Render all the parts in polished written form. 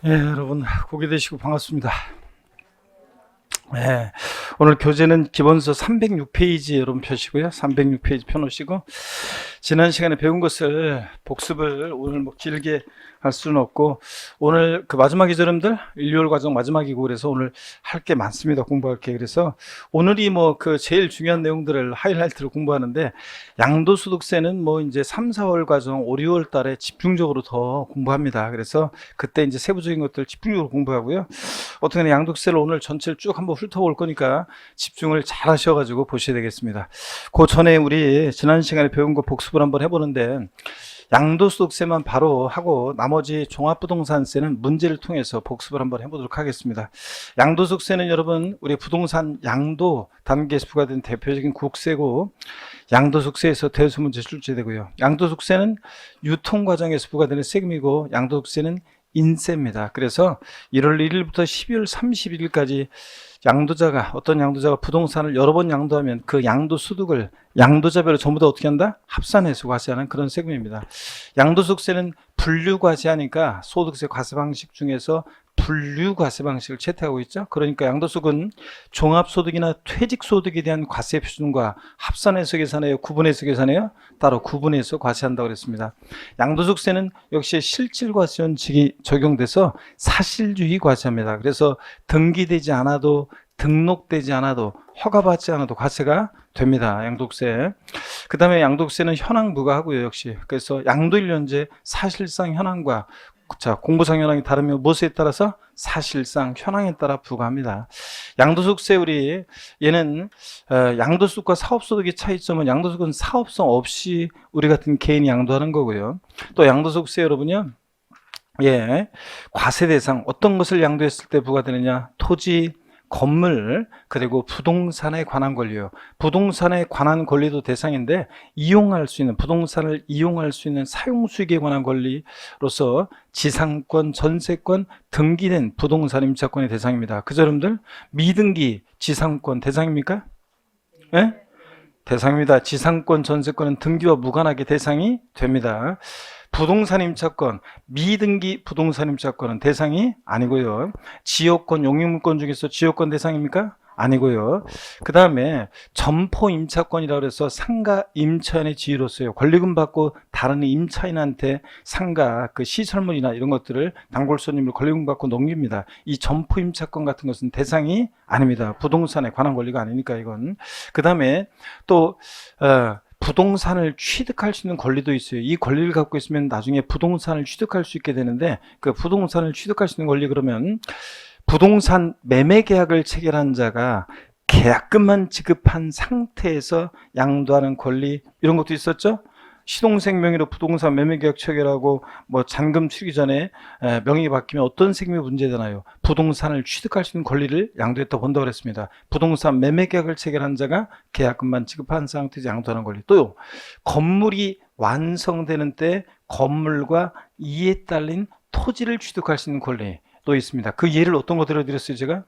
여러분 보게 되시고 반갑습니다. 오늘 교재는 기본서 306페이지 여러분 펴시고요. 306페이지 펴놓으시고, 지난 시간에 배운 것을 복습을 오늘 뭐 길게 할 수는 없고, 오늘 그 마지막이죠, 여러분들? 일요일 과정 마지막이고, 그래서 오늘 할 게 많습니다. 공부할 게. 그래서 오늘이 뭐 그 제일 중요한 내용들을 하이라이트를 공부하는데, 양도소득세는 뭐 이제 3, 4월 과정 5, 6월 달에 집중적으로 더 공부합니다. 그래서 그때 이제 세부적인 것들 집중적으로 공부하고요. 어떻게 양도세를 오늘 전체를 쭉 한번 훑어볼 거니까 집중을 잘 하셔가지고 보셔야 되겠습니다. 그 전에 우리 지난 시간에 배운 거 복습을 한번 해보는데, 양도소득세만 바로 하고 나머지 종합부동산세는 문제를 통해서 복습을 한번 해보도록 하겠습니다. 양도소득세는 여러분 우리 부동산 양도 단계에서 부과된 대표적인 국세고, 양도소득세에서 대수 문제 출제되고요. 양도소득세는 유통과정에서 부과되는 세금이고, 양도소득세는 인세입니다. 그래서 1월 1일부터 12월 31일까지 양도자가, 어떤 양도자가 부동산을 여러 번 양도하면 그 양도소득을 양도자별로 전부 다 어떻게 한다? 합산해서 과세하는 그런 세금입니다. 양도소득세는 분류과세하니까 소득세 과세 방식 중에서 분류과세 방식을 채택하고 있죠. 그러니까 양도소득은 종합소득이나 퇴직소득에 대한 과세 표준과 합산해서 계산해요? 구분해서 계산해요? 따로 구분해서 과세한다고 그랬습니다. 양도소득세는 역시 실질과세 원칙이 적용돼서 사실주의 과세합니다. 그래서 등기되지 않아도, 등록되지 않아도, 허가받지 않아도 과세가 됩니다. 양도세. 그 다음에 양도세는 현황 부과하고요. 역시. 그래서 양도일련제 사실상 현황과 공부상 현황이 다르면 무엇에 따라서? 사실상 현황에 따라 부과합니다. 양도소득세, 우리 얘는 양도소득과 사업소득의 차이점은, 양도소득은 사업성 없이 우리 같은 개인이 양도하는 거고요. 또 양도소득세 여러분요, 과세 대상 어떤 것을 양도했을 때 부과되느냐? 토지, 건물, 그리고 부동산에 관한 권리요. 부동산에 관한 권리도 대상인데, 이용할 수 있는, 부동산을 이용할 수 있는 사용수익에 관한 권리로서 지상권, 전세권, 등기된 부동산 임차권의 대상입니다. 그죠, 여러분들? 미등기 지상권 대상입니까? 예? 대상입니다. 지상권, 전세권은 등기와 무관하게 대상이 됩니다. 부동산 임차권, 미등기 부동산 임차권은 대상이 아니고요. 지역권, 용익물권 중에서 지역권 대상입니까? 아니고요. 그 다음에 점포 임차권이라고 해서 상가 임차인의 지위로서요, 권리금 받고 다른 임차인한테 상가 그 시설물이나 이런 것들을 단골 손님을 권리금 받고 넘깁니다. 이 점포 임차권 같은 것은 대상이 아닙니다. 부동산에 관한 권리가 아니니까 이건. 그 다음에 또 부동산을 취득할 수 있는 권리도 있어요. 이 권리를 갖고 있으면 나중에 부동산을 취득할 수 있게 되는데, 그 부동산을 취득할 수 있는 권리, 그러면 부동산 매매 계약을 체결한 자가 계약금만 지급한 상태에서 양도하는 권리, 이런 것도 있었죠. 시동생 명의로 부동산 매매 계약 체결하고 뭐 잔금 치르기 전에 명의가 바뀌면 어떤 세금이 문제되나요? 부동산을 취득할 수 있는 권리를 양도했다고 본다고 그랬습니다. 부동산 매매 계약을 체결한 자가 계약금만 지급한 상태에서 양도하는 권리. 또요, 건물이 완성되는 때 건물과 이에 딸린 토지를 취득할 수 있는 권리 또 있습니다. 그 예를 어떤 거 들어드렸어요, 제가?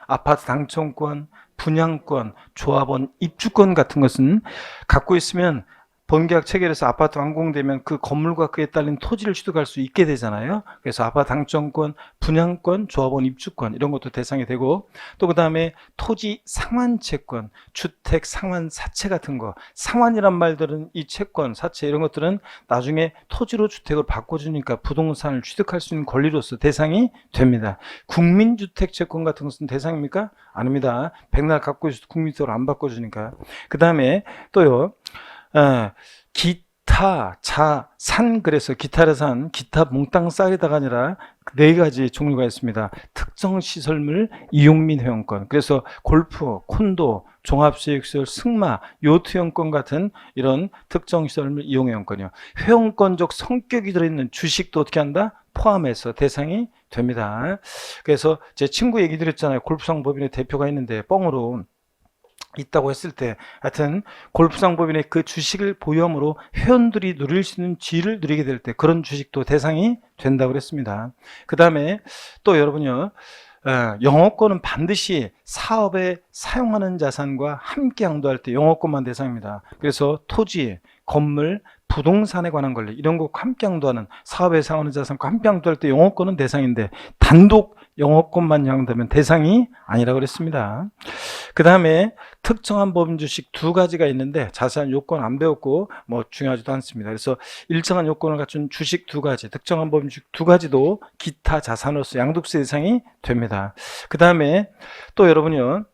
아파트 당첨권, 분양권, 조합원 입주권 같은 것은 갖고 있으면 번계약 체결해서 아파트 완공되면 그 건물과 그에 딸린 토지를 취득할 수 있게 되잖아요. 그래서 아파트 당첨권, 분양권, 조합원 입주권 이런 것도 대상이 되고, 또 그 다음에 토지 상환채권, 주택 상환 사채 같은 거, 상환이란 말들은 이 채권, 사채 이런 것들은 나중에 토지로 주택을 바꿔주니까 부동산을 취득할 수 있는 권리로서 대상이 됩니다. 국민주택채권 같은 것은 대상입니까? 아닙니다. 백날 갖고 있어도 국민주택으로 안 바꿔주니까. 그 다음에 또요, 기타, 산, 그래서 기타의 산, 기타 몽땅 쌀이다가 아니라 4가지 종류가 있습니다. 특정 시설물 이용 및 회원권, 그래서 골프, 콘도, 종합수익시설, 승마, 요트 회원권 같은 이런 특정 시설물 이용 회원권이요. 회원권적 성격이 들어있는 주식도 어떻게 한다? 포함해서 대상이 됩니다. 그래서 제 친구 얘기 드렸잖아요. 골프장 법인의 대표가 있는데 뻥으로 있다고 했을 때, 하여튼 골프장 법인의 그 주식을 보유함으로 회원들이 누릴 수 있는 지위를 누리게 될 때 그런 주식도 대상이 된다고 그랬습니다. 그 다음에 또 여러분요, 영업권은 반드시 사업에 사용하는 자산과 함께 양도할 때 영업권만 대상입니다. 그래서 토지, 건물, 부동산에 관한 권리, 이런 거 함께 양도하는 사업에 해당하는 자산과 함께 양도할 때 영업권은 대상인데 단독 영업권만 양도하면 대상이 아니라고 그랬습니다. 그 다음에 특정한 법인 주식 두 가지가 있는데 자세한 요건 안 배웠고 뭐 중요하지도 않습니다. 그래서 일정한 요건을 갖춘 주식 두 가지, 특정한 법인 주식 두 가지도 기타 자산으로서 양도세 대상이 됩니다. 그 다음에 또 여러분요,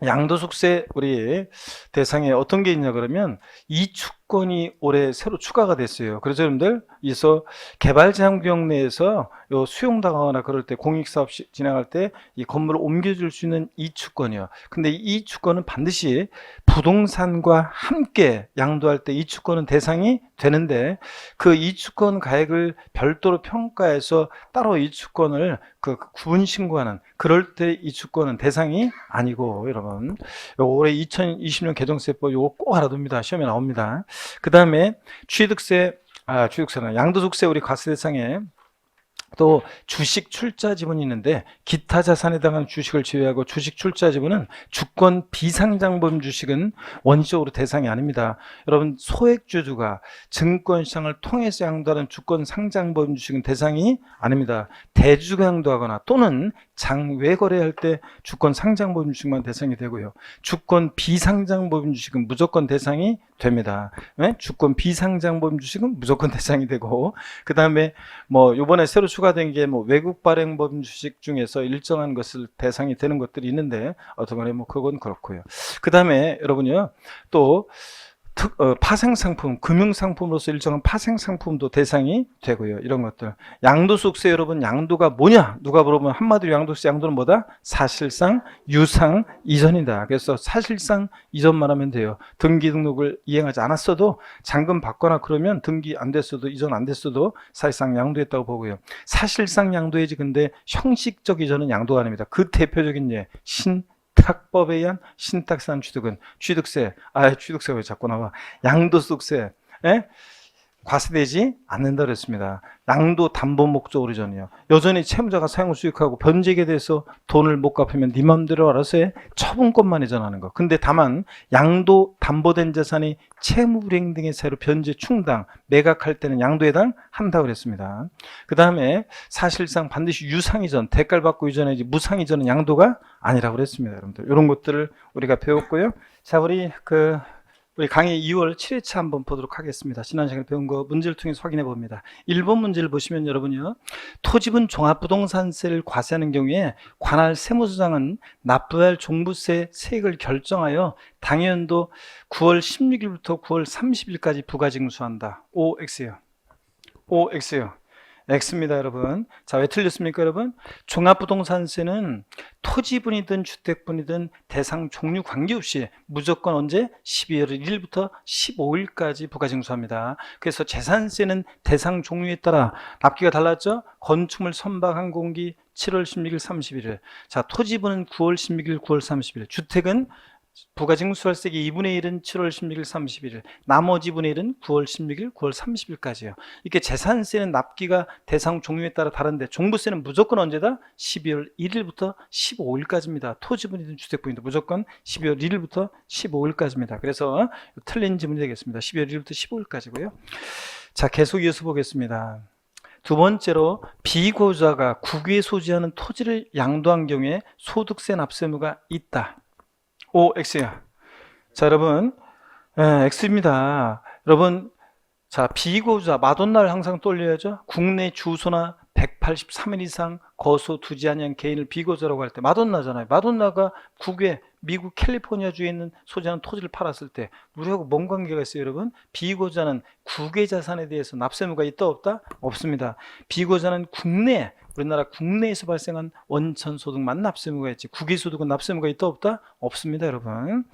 양도소득세 우리 대상에 어떤 게 있냐 그러면 이주권이 올해 새로 추가가 됐어요. 그래서 여러분들 이서 개발제한구역 내에서 요 수용당하거나 그럴 때 공익사업 진행할 때 이 건물을 옮겨줄 수 있는 이주권이요. 근데 이 이주권은 반드시 부동산과 함께 양도할 때 이주권은 대상이 되는데 그 이주권 가액을 별도로 평가해서 따로 이주권을 그 구분 신고하는 그럴 때 이주권은 대상이 아니고 여러분 올해 2020년 개정세법 요거 꼭 알아둡니다. 시험에 나옵니다. 그 다음에 취득세는 양도소득세 우리 과세 대상에 또 주식 출자 지분이 있는데 기타 자산에 해당하는 주식을 제외하고 주식 출자 지분은 주권 비상장범 주식은 원시적으로 대상이 아닙니다. 여러분 소액주주가 증권시장을 통해서 양도하는 주권 상장범 주식은 대상이 아닙니다. 대주주가 양도하거나 또는 장외 거래할 때 주권 상장범 주식만 대상이 되고요. 주권 비상장범 주식은 무조건 대상이 됩니다. 네? 주권 비상장범 주식은 무조건 대상이 되고 그 다음에 뭐 요번에 새로 추가된 게 뭐 외국 발행범 주식 중에서 일정한 것을 대상이 되는 것들이 있는데 어떤 간에 뭐 그건 그렇고요. 그 다음에 여러분요 또 파생상품, 금융상품으로서 일정한 파생상품도 대상이 되고요. 이런 것들. 양도소득세 여러분 양도가 뭐냐? 누가 물어보면 한마디로 양도세 양도는 뭐다? 사실상 유상 이전이다. 그래서 사실상 이전만 하면 돼요. 등기 등록을 이행하지 않았어도 잔금 받거나 그러면 등기 안 됐어도 이전 안 됐어도 사실상 양도했다고 보고요. 사실상 양도해지 근데 형식적 이전은 양도가 아닙니다. 그 대표적인 예 신탁법에 의한 신탁산 취득은 취득세, 취득세가 왜 자꾸 나와? 양도소득세, 과세되지 않는다 그랬습니다. 양도 담보 목적으로 이전이요. 여전히 채무자가 사용을 수익하고 변제액에 대해서 돈을 못 갚으면 네 맘대로 알아서 해. 처분권만 이전하는 거. 근데 다만 양도 담보된 자산이 채무불이행 등의 사유로 변제 충당, 매각할 때는 양도 해당한다고 그랬습니다. 그 다음에 사실상 반드시 유상이전, 대가를 받고 이전해야지 무상이전은 양도가 아니라고 그랬습니다. 여러분들 이런 것들을 우리가 배웠고요. 자, 우리 강의 2월 7회차 한번 보도록 하겠습니다. 지난 시간에 배운 거 문제를 통해서 확인해 봅니다. 1번 문제를 보시면 여러분요. 토지분 종합부동산세를 과세하는 경우에 관할 세무서장은 납부해야 할 종부세 세액을 결정하여 당해연도 9월 16일부터 9월 30일까지 부가징수한다. OX요. OX요. X입니다, 여러분. 자, 왜 틀렸습니까, 여러분? 종합부동산세는 토지분이든 주택분이든 대상 종류 관계없이 무조건 언제? 12월 1일부터 15일까지 부가징수합니다. 그래서 재산세는 대상 종류에 따라 납기가 달랐죠? 건축물, 선박, 항공기 7월 16일, 31일. 자, 토지분은 9월 16일, 9월 30일. 주택은 부가징수월세기 2분의 1은 7월 16일, 31일, 나머지 분의 1은 9월 16일, 9월 30일까지요. 이렇게 재산세는 납기가 대상 종류에 따라 다른데 종부세는 무조건 언제다? 12월 1일부터 15일까지입니다. 토지분이든 주택분이든 무조건 12월 1일부터 15일까지입니다. 그래서 틀린 지문이 되겠습니다. 12월 1일부터 15일까지고요. 자, 계속 이어서 보겠습니다. 두 번째로 비고자가 국유에 소지하는 토지를 양도한 경우에 소득세 납세무가 있다. X야. 자, 여러분, X입니다. 여러분, 자, 비고자, 마돈나를 항상 떠올려야죠. 국내 주소나 183일 이상 거소 두지 아니한 개인을 비고자라고 할 때 마돈나잖아요. 마돈나가 국외 미국 캘리포니아주에 있는 소지하는 토지를 팔았을 때 우리하고 뭔 관계가 있어요, 여러분? 비고자는 국외 자산에 대해서 납세무가 있다 없다? 없습니다. 비고자는 우리나라 국내에서 발생한 원천 소득만 납세무가 있지 국외 소득은 납세무가 있다 없다? 없습니다, 여러분.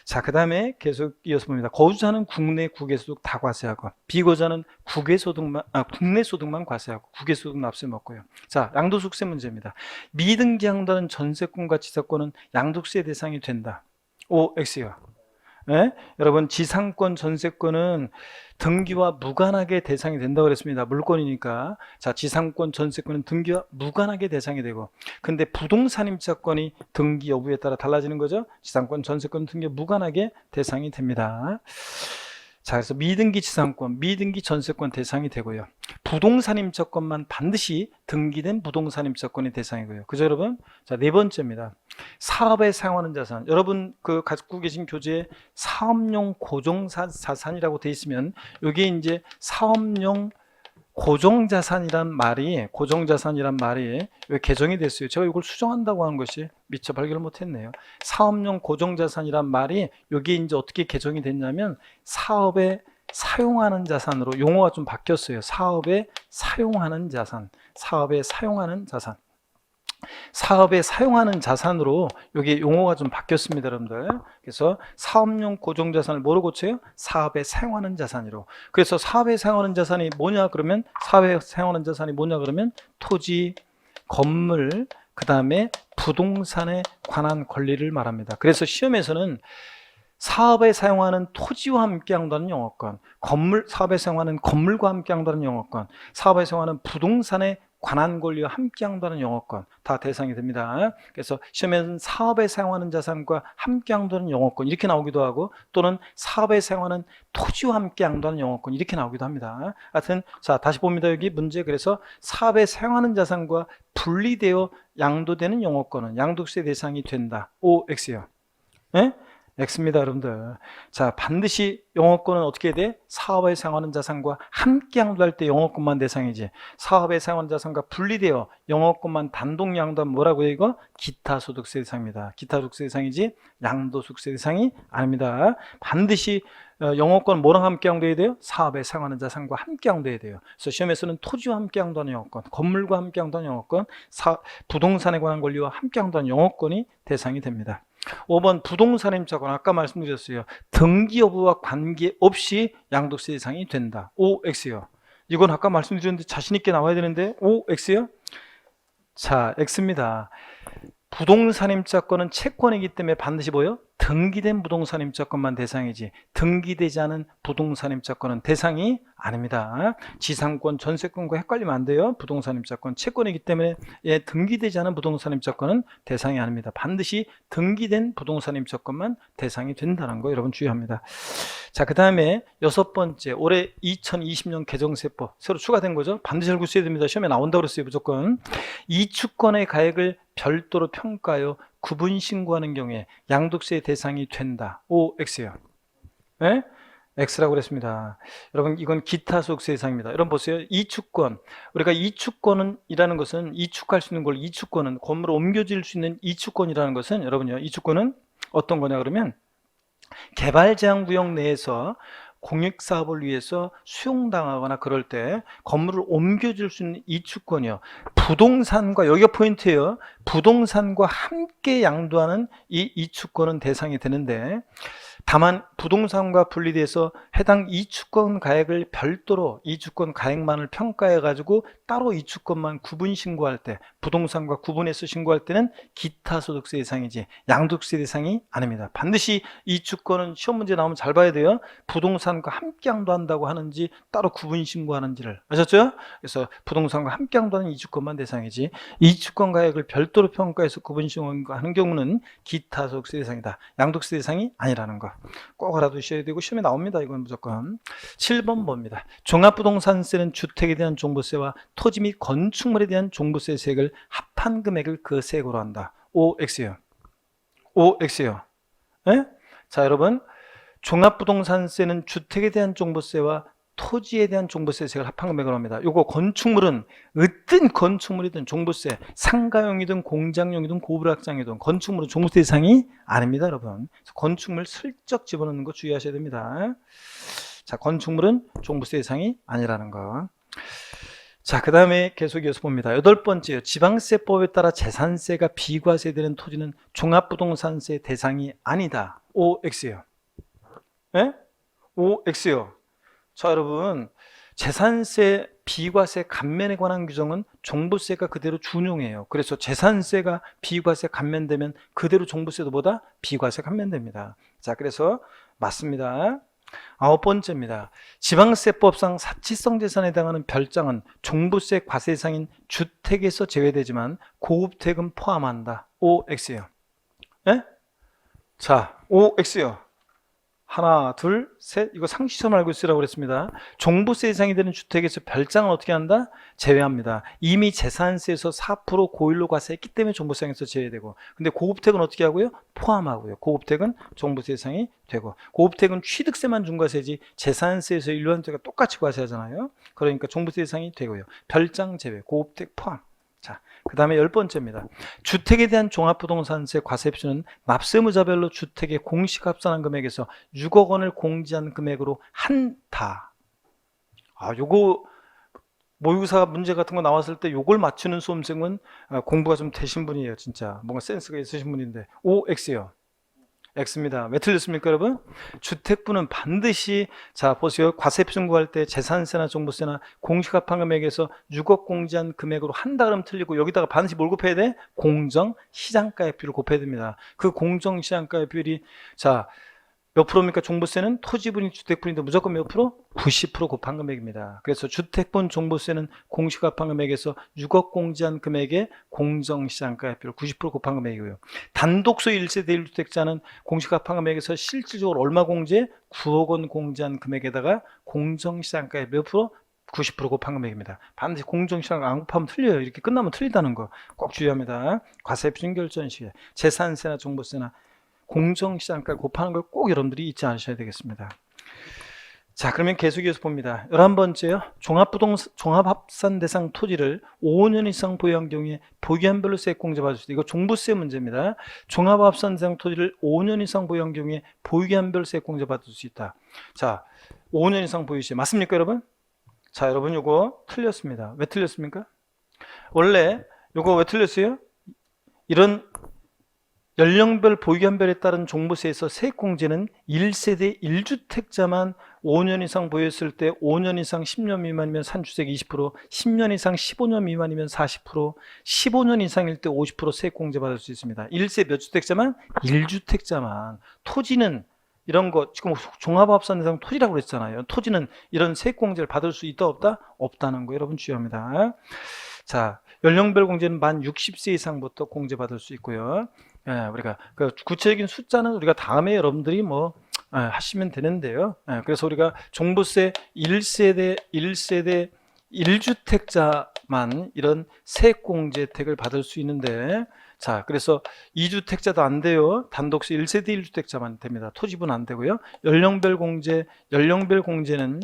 자, 그 다음에 계속 이어서 봅니다. 거주자는 국내 국외 소득 다 과세하고 비고자는 국내 소득만 과세하고 국외 소득 납세무 없고요. 자, 양도소득세 문제입니다. 미등기 양도하는 전세권과 지사권은 양도세 대상이 된다. X요. 여러분, 지상권, 전세권은 등기와 무관하게 대상이 된다고 그랬습니다. 물권이니까. 자, 지상권, 전세권은 등기와 무관하게 대상이 되고, 근데 부동산 임차권이 등기 여부에 따라 달라지는 거죠. 지상권, 전세권 등기와 무관하게 대상이 됩니다. 자, 그래서 미등기 지상권, 미등기 전세권 대상이 되고요. 부동산 임차권만 반드시 등기된 부동산 임차권이 대상이고요. 그죠, 여러분? 자, 네 번째입니다. 사업에 사용하는 자산. 여러분 그 갖고 계신 교재에 사업용 고정자산이라고 돼 있으면 여기에 이제 사업용 고정자산이란 말이 왜 개정이 됐어요? 제가 이걸 수정한다고 하는 것이 미처 발견을 못했네요. 사업용 고정자산이란 말이 여기 이제 어떻게 개정이 됐냐면 사업에 사용하는 자산으로 용어가 좀 바뀌었어요. 사업에 사용하는 자산, 사업에 사용하는 자산. 사업에 사용하는 자산으로 여기 용어가 좀 바뀌었습니다, 여러분들. 그래서 사업용 고정자산을 뭐로 고쳐요? 사업에 사용하는 자산으로. 그래서 사업에 사용하는 자산이 뭐냐 그러면 토지, 건물, 그 다음에 부동산에 관한 권리를 말합니다. 그래서 시험에서는 사업에 사용하는 토지와 함께 한다는 영어권, 사업에 사용하는 건물과 함께 한다는 영어권, 사업에 사용하는 부동산에 관한 권리와 함께 한다는 영어권 다 대상이 됩니다. 그래서 시험에는 사업에 사용하는 자산과 함께 한다는 영어권 이렇게 나오기도 하고 또는 사업에 사용하는 토지와 함께 한다는 영어권 이렇게 나오기도 합니다. 하여튼 자 다시 봅니다. 여기 문제 그래서 사업에 사용하는 자산과 분리되어 양도되는 영어권은 양도세 대상이 된다. OX요. 네? X입니다, 여러분들. 자, 반드시 영어권은 어떻게 돼? 사업에 사용하는 자산과 함께 양도할 때 영어권만 대상이지. 사업에 사용하는 자산과 분리되어 영어권만 단독 양도하면 뭐라고요, 이거? 기타 소득세 대상입니다. 기타 소득세 대상이지 양도소득세 대상이 아닙니다. 반드시 영어권 뭐랑 함께 양도해야 돼요? 사업에 사용하는 자산과 함께 양도해야 돼요. 그래서 시험에서는 토지와 함께 양도하는 영어권, 건물과 함께 양도하는 영어권, 부동산에 관한 권리와 함께 양도하는 영어권이 대상이 됩니다. 5번 부동산 임차권 아까 말씀드렸어요. 등기 여부와 관계없이 양도세 대상이 된다. OX요. 이건 아까 말씀드렸는데 자신 있게 나와야 되는데 OX요? 자, X입니다. 부동산 임차권은 채권이기 때문에 반드시 뭐예요? 등기된 부동산 임차권만 대상이지 등기되지 않은 부동산 임차권은 대상이 아닙니다. 지상권, 전세권과 헷갈리면 안 돼요. 부동산 임차권 채권이기 때문에 등기되지 않은 부동산 임차권은 대상이 아닙니다. 반드시 등기된 부동산 임차권만 대상이 된다는 거 여러분 주의합니다. 자, 그 다음에 6번째 올해 2020년 개정세법 새로 추가된 거죠. 반드시 알고 있어야 됩니다. 시험에 나온다고 그랬어요. 무조건 이주권의 가액을 별도로 평가하여 구분 신고하는 경우에 양도세 대상이 된다. OX요. 네? X라고 그랬습니다. 여러분 이건 기타 소득세 대상입니다. 여러분 보세요. 이주권 우리가 이주권이라는 것은 이축할 수 있는 걸 이주권은 건물을 옮겨질 수 있는 이주권이라는 것은 여러분요 이주권은 어떤 거냐 그러면 개발제한구역 내에서 공익사업을 위해서 수용당하거나 그럴 때 건물을 옮겨줄 수 있는 이주권이요. 부동산과 여기가 포인트예요. 부동산과 함께 양도하는 이 이주권은 대상이 되는데 다만 부동산과 분리돼서 해당 이주권 가액을 별도로 이주권 가액만을 평가해 가지고 따로 이주권만 구분 신고할 때 부동산과 구분해서 신고할 때는 기타 소득세 대상이지 양도세 대상이 아닙니다. 반드시 이주권은 시험 문제 나오면 잘 봐야 돼요. 부동산과 함께 양도한다고 하는지 따로 구분 신고하는지를 아셨죠? 그래서 부동산과 함께 양도하는 이주권만 대상이지 이주권 가액을 별도로 평가해서 구분 신고하는 경우는 기타 소득세 대상이다. 양도세 대상이 아니라는 거 꼭 알아두셔야 되고 시험에 나옵니다. 이건 무조건. 7번 봅니다. 종합부동산세는 주택에 대한 종부세와 토지 및 건축물에 대한 종부세 세액을 합한 금액을 그 세액으로 한다. OX요. OX요. 네? 자, 여러분 종합부동산세는 주택에 대한 종부세와 토지에 대한 종부세 세액을 합한 금액으로 합니다. 요거 건축물은 어떤 건축물이든 종부세, 상가용이든 공장용이든 고불악장이든 건축물은 종부세 대상이 아닙니다, 여러분. 그래서 건축물 슬쩍 집어넣는 거 주의하셔야 됩니다. 자, 건축물은 종부세 대상이 아니라는 거. 자, 그 다음에 계속 이어서 봅니다. 8번째요. 지방세법에 따라 재산세가 비과세되는 토지는 종합부동산세 대상이 아니다. OX요. 네? OX요. 자, 여러분 재산세 비과세 감면에 관한 규정은 종부세가 그대로 준용해요. 그래서 재산세가 비과세 감면되면 그대로 종부세도 보다 비과세 감면됩니다. 자, 그래서 맞습니다. 9번째입니다. 지방세법상 사치성 재산에 해당하는 별장은 종부세 과세 대상인 주택에서 제외되지만 고급택은 포함한다. OX요. 네? 자, OX요. 하나, 둘, 셋. 이거 상식선 알고 있으라고 그랬습니다. 종부세 이상이 되는 주택에서 별장은 어떻게 한다? 제외합니다. 이미 재산세에서 4% 고일로 과세했기 때문에 종부세에서 제외되고, 근데 고급택은 어떻게 하고요? 포함하고요. 고급택은 종부세 이상이 되고, 고급택은 취득세만 중과세지 재산세에서 일반세가 똑같이 과세하잖아요. 그러니까 종부세 이상이 되고요. 별장 제외, 고급택 포함. 자, 그 다음에 10번째입니다. 주택에 대한 종합부동산세 과세표는 납세무자별로 주택의 공시합산한 금액에서 6억 원을 공제한 금액으로 한다. 요거 모의고사 문제 같은 거 나왔을 때 요걸 맞추는 수험생은 공부가 좀 되신 분이에요. 진짜 뭔가 센스가 있으신 분인데. OX요. X입니다. 왜 틀렸습니까, 여러분? 주택부는 반드시, 자, 보세요. 과세표 청구할 때 재산세나 종부세나 공시가판 금액에서 6억 공제한 금액으로 한다 그러면 틀리고, 여기다가 반드시 뭘 곱해야 돼? 공정시장가액 비율을 곱해야 됩니다. 그 공정시장가액 비율이, 자, 몇 프로입니까? 종부세는 토지분이 주택분인데 무조건 몇 프로? 90% 곱한 금액입니다. 그래서 주택분 종부세는 공시가판 금액에서 6억 공제한 금액의 공정시장가액 비율 90% 곱한 금액이고요. 단독소 1세대 1주택자는 공시가판 금액에서 실질적으로 얼마 공제? 9억 원 공제한 금액에다가 공정시장가액 몇 프로? 90% 곱한 금액입니다. 반드시 공정시장 안 곱하면 틀려요. 이렇게 끝나면 틀리다는 거 꼭 주의합니다. 과세표준 결정 시에 재산세나 종부세나 공정시장가를 곱하는 걸 꼭 여러분들이 잊지 않으셔야 되겠습니다. 자, 그러면 계속해서 봅니다. 11번째요. 종합합산 대상 토지를 5년 이상 보유한 경우에 보유한별로 세액공제 받을 수 있다. 이거 종부세 문제입니다. 종합합산 대상 토지를 5년 이상 보유한 경우에 보유한별로 세액공제 받을 수 있다. 자, 5년 이상 보유 시 맞습니까, 여러분? 자, 여러분 이거 틀렸습니다. 왜 틀렸습니까? 원래 이거 왜 틀렸어요? 이런 연령별 보유한별에 따른 종부세에서 세액공제는 1세대 1주택자만 5년 이상 보유했을 때 5년 이상 10년 미만이면 산주세액 20%, 10년 이상 15년 미만이면 40%, 15년 이상일 때 50% 세액공제 받을 수 있습니다. 1세 몇 주택자만? 1주택자만. 토지는 이런 거 지금 종합합산 대상 토지라고 그랬잖아요. 토지는 이런 세액공제를 받을 수 있다 없다? 없다는 거 여러분 주의합니다. 자, 연령별 공제는 만 60세 이상부터 공제받을 수 있고요. 우리가 그 구체적인 숫자는 우리가 다음에 여러분들이 하시면 되는데요. 그래서 우리가 종부세 1세대 1주택자만 이런 세액공제 혜택을 받을 수 있는데, 자, 그래서 2주택자도 안 돼요. 단독세 1세대 1주택자만 됩니다. 토지분 안 되고요. 연령별 공제는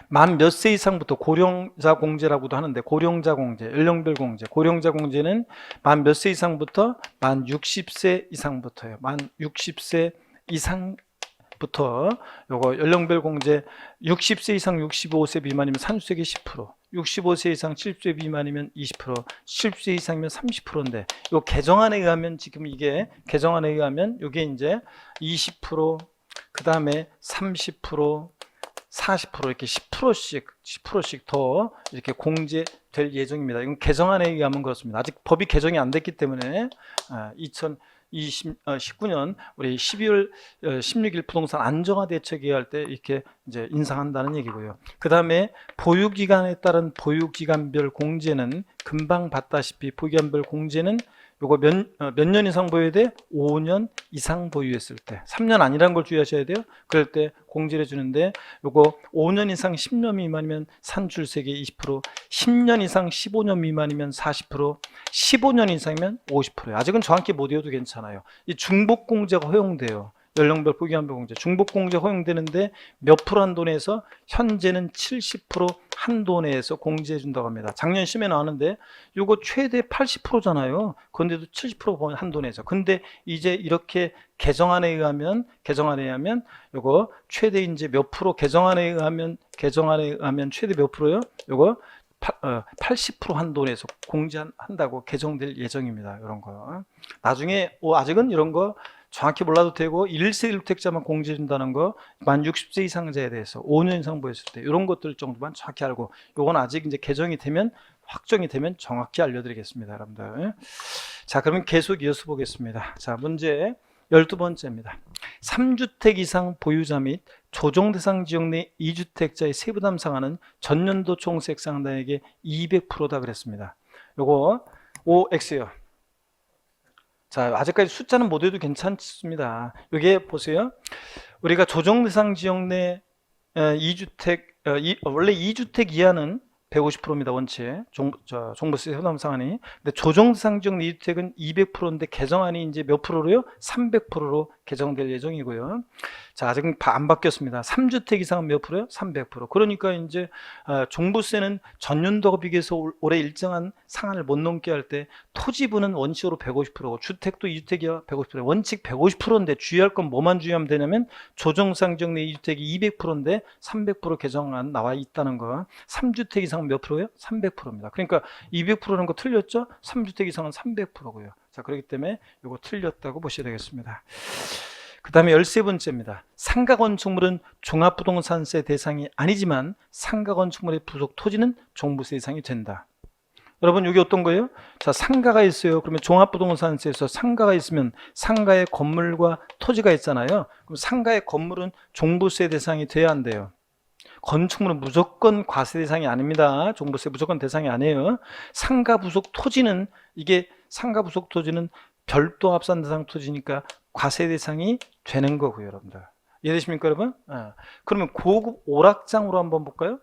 만 몇 세 이상부터 고령자 공제라고도 하는데, 고령자 공제, 연령별 공제, 고령자 공제는 만 몇 세 이상부터? 만 60세 이상부터요. 만 60세 이상부터 요거 연령별 공제 60세 이상 65세 미만이면 산주세액이 10%, 65세 이상 70세 미만이면 20%, 70세 이상이면 30%인데 요 개정안에 의하면 지금 이게 개정안에 의하면 요게 이제 20%, 그 다음에 30%, 40% 이렇게 10%씩 더 이렇게 공제될 예정입니다. 이건 개정안에 의하면 그렇습니다. 아직 법이 개정이 안 됐기 때문에 2019년 우리 12월 16일 부동산 안정화 대책 회의할 때 이렇게 이제 인상한다는 얘기고요. 그 다음에 보유기간에 따른 보유기간별 공제는 금방 봤다시피 보유기간별 공제는 요거 몇 년 이상 보유해야 돼? 5년 이상 보유했을 때. 3년 아니라는 걸 주의하셔야 돼요. 그럴 때 공제를 해주는데 요거 5년 이상 10년 미만이면 산출세액의 20%, 10년 이상 15년 미만이면 40%, 15년 이상이면 50%예요. 아직은 정확히 못 외워도 괜찮아요. 이 중복공제가 허용돼요. 연령별 보유기간별 공제. 중복공제 허용되는데 몇 프로 한도내에서? 현재는 70% 한도내에서 공제해 준다고 합니다. 작년 시험에 나왔는데 이거 최대 80%잖아요. 그런데도 70% 한도내에서. 근데 이제 이렇게 개정안에 의하면 이거 최대 이제 몇 프로 개정안에 의하면 최대 몇 프로요? 이거 80% 한도내에서 공제한다고 개정될 예정입니다. 이런 거. 나중에 아직은 이런 거 정확히 몰라도 되고 1세 1주택자만 공제해 준다는 거, 만 60세 이상자에 대해서 5년 이상 보였을 때 이런 것들 정도만 정확히 알고, 요건 아직 이제 개정이 되면 확정이 되면 정확히 알려드리겠습니다, 여러분들. 자, 그러면 계속 이어서 보겠습니다. 자, 문제 12번째입니다. 3주택 이상 보유자 및 조정 대상 지역 내 2주택자의 세부담 상한은 전년도 총세액 상당액의 200%다 그랬습니다. 요거 OX요. 자, 아직까지 숫자는 못 외워도 괜찮습니다. 여기에 보세요. 우리가 조정대상 지역 내 2주택, 원래 2주택 이하는 150%입니다. 원칙. 종부세 효남 상한이. 근데 조정대상 지역 내 2주택은 200%인데 개정안이 이제 몇 프로로요? 300%로 개정될 예정이고요. 자, 아직은 안 바뀌었습니다. 3주택 이상은 몇 프로요? 300%. 그러니까 이제 종부세는 전년도와 비교해서 올해 일정한 상한을 못 넘게 할 때 토지부는 원칙으로 150%고 주택도 2주택이야 150%. 원칙 150%인데 주의할 건 뭐만 주의하면 되냐면 조정상 지역 내 2주택이 200%인데 300% 개정안 나와 있다는 거. 3주택 이상은 몇 프로예요? 300%입니다. 그러니까 200%라는 거 틀렸죠? 3주택 이상은 300%고요. 자, 그렇기 때문에 이거 틀렸다고 보셔야 되겠습니다. 그 다음에 13번째입니다. 상가건축물은 종합부동산세 대상이 아니지만 상가건축물의 부속 토지는 종부세 대상이 된다. 여러분, 여기 어떤 거예요? 자, 상가가 있어요. 그러면 종합부동산세에서 상가가 있으면 상가의 건물과 토지가 있잖아요. 그럼 상가의 건물은 종부세 대상이 돼야 한대요. 건축물은 무조건 과세 대상이 아닙니다. 종부세 무조건 대상이 아니에요. 상가 부속 토지는, 이게 상가 부속 토지는 별도 합산 대상 토지니까 과세 대상이 되는 거고요, 여러분들. 이해되십니까, 여러분? 그러면 고급 오락장으로 한번 볼까요?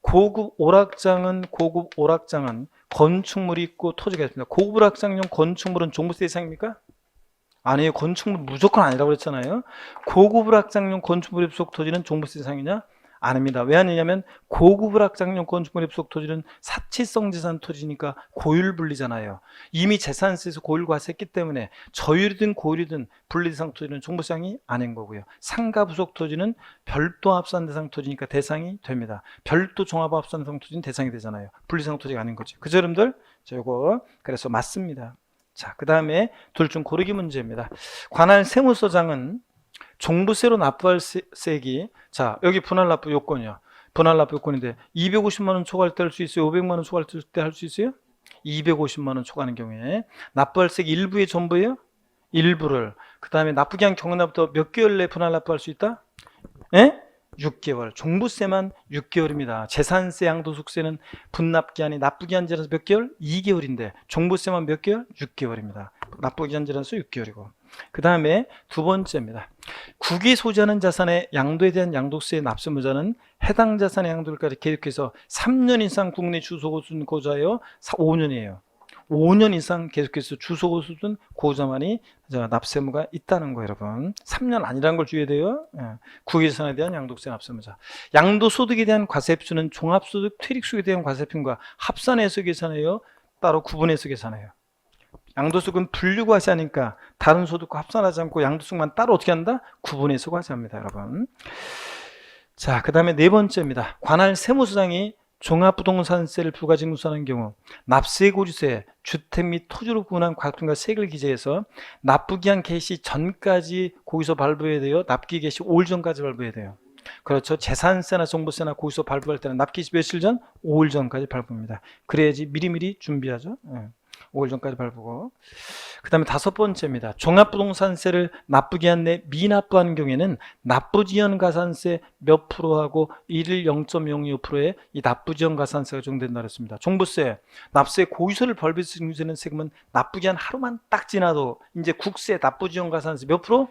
고급 오락장은 건축물이 있고 토지가 있습니다. 고급 오락장용 건축물은 종부세 대상입니까? 아니에요. 건축물 무조건 아니라고 그랬잖아요. 고급 오락장용 건축물의 부속 토지는 종부세 대상이냐? 아닙니다. 왜 아니냐면 고급 오락장용 건축물의 부속 토지는 사치성 재산 토지니까 고율 분리잖아요. 이미 재산세에서 고율 과세했기 때문에 저율이든 고율이든 분리 대상 토지는 종부세상이 아닌 거고요. 상가 부속 토지는 별도 합산 대상 토지니까 대상이 됩니다. 별도 종합 합산 대상 토지는 대상이 되잖아요. 분리 대상 토지가 아닌 거죠. 그죠, 여러분들? 자, 요거 그래서 맞습니다. 자, 그 다음에 둘 중 고르기 문제입니다. 관할 세무서장은 종부세로 납부할 세액이, 자, 여기 분할 납부 요건이요. 분할 납부 요건인데 250만 원 초과할 때 할 수 있어요? 500만 원 초과할 때 할 수 있어요? 250만 원 초과하는 경우에 납부할 세액 일부의 전부예요? 일부를. 그 다음에 납부기한 경우나부터 몇 개월 내에 분할 납부할 수 있다? 예? 6개월. 종부세만 6개월입니다. 재산세, 양도소득세는 분납기한이 납부기한제라서 몇 개월? 2개월인데 종부세만 몇 개월? 6개월입니다. 납부기한제라서 6개월이고. 그 다음에 두 번째입니다. 국이 소지하는 자산의 양도에 대한 양도세의 납세무자는 해당 자산의 양도일까지 계속해서 3년 이상 국내 주소고수는 고자여 5년이에요. 5년 이상 계속해서 주소고수든 고자만이 납세무가 있다는 거예요, 여러분. 3년 아니라는 걸 주의해야 돼요. 국유재산에 대한 양도세 납세무자. 양도소득에 대한 과세표는 종합소득 퇴직소득에 대한 과세표과 합산해서 계산해요. 따로 구분해서 계산해요. 양도소득은 분류과세하니까 다른 소득과 합산하지 않고 양도소득만 따로 어떻게 한다? 구분해서 과세합니다, 여러분. 자, 그 다음에 네 번째입니다. 관할 세무서장이 종합부동산세를 부가징수하는 경우 납세고지세, 주택 및 토지로 구분한 과세금과 세액을 기재해서 납부기한 개시 전까지 거기서 발부해야 돼요. 납기 개시 5일 전까지 발부해야 돼요. 그렇죠. 재산세나 종부세나 거기서 발부할 때는 납기 며칠 전? 5일 전까지 발부합니다. 그래야지 미리미리 준비하죠. 5일 전까지 발부고. 그 다음에 다섯 번째입니다. 종합부동산세를 납부기한 내 미납부하는 경우에는 납부지연 가산세 몇 프로하고 1일 0.02%의 이 납부지연 가산세가 적용된다 그랬습니다. 종부세, 납세 고유서를 벌비스 증세는 세금은 납부기한 하루만 딱 지나도 이제 국세 납부지연 가산세 몇 프로?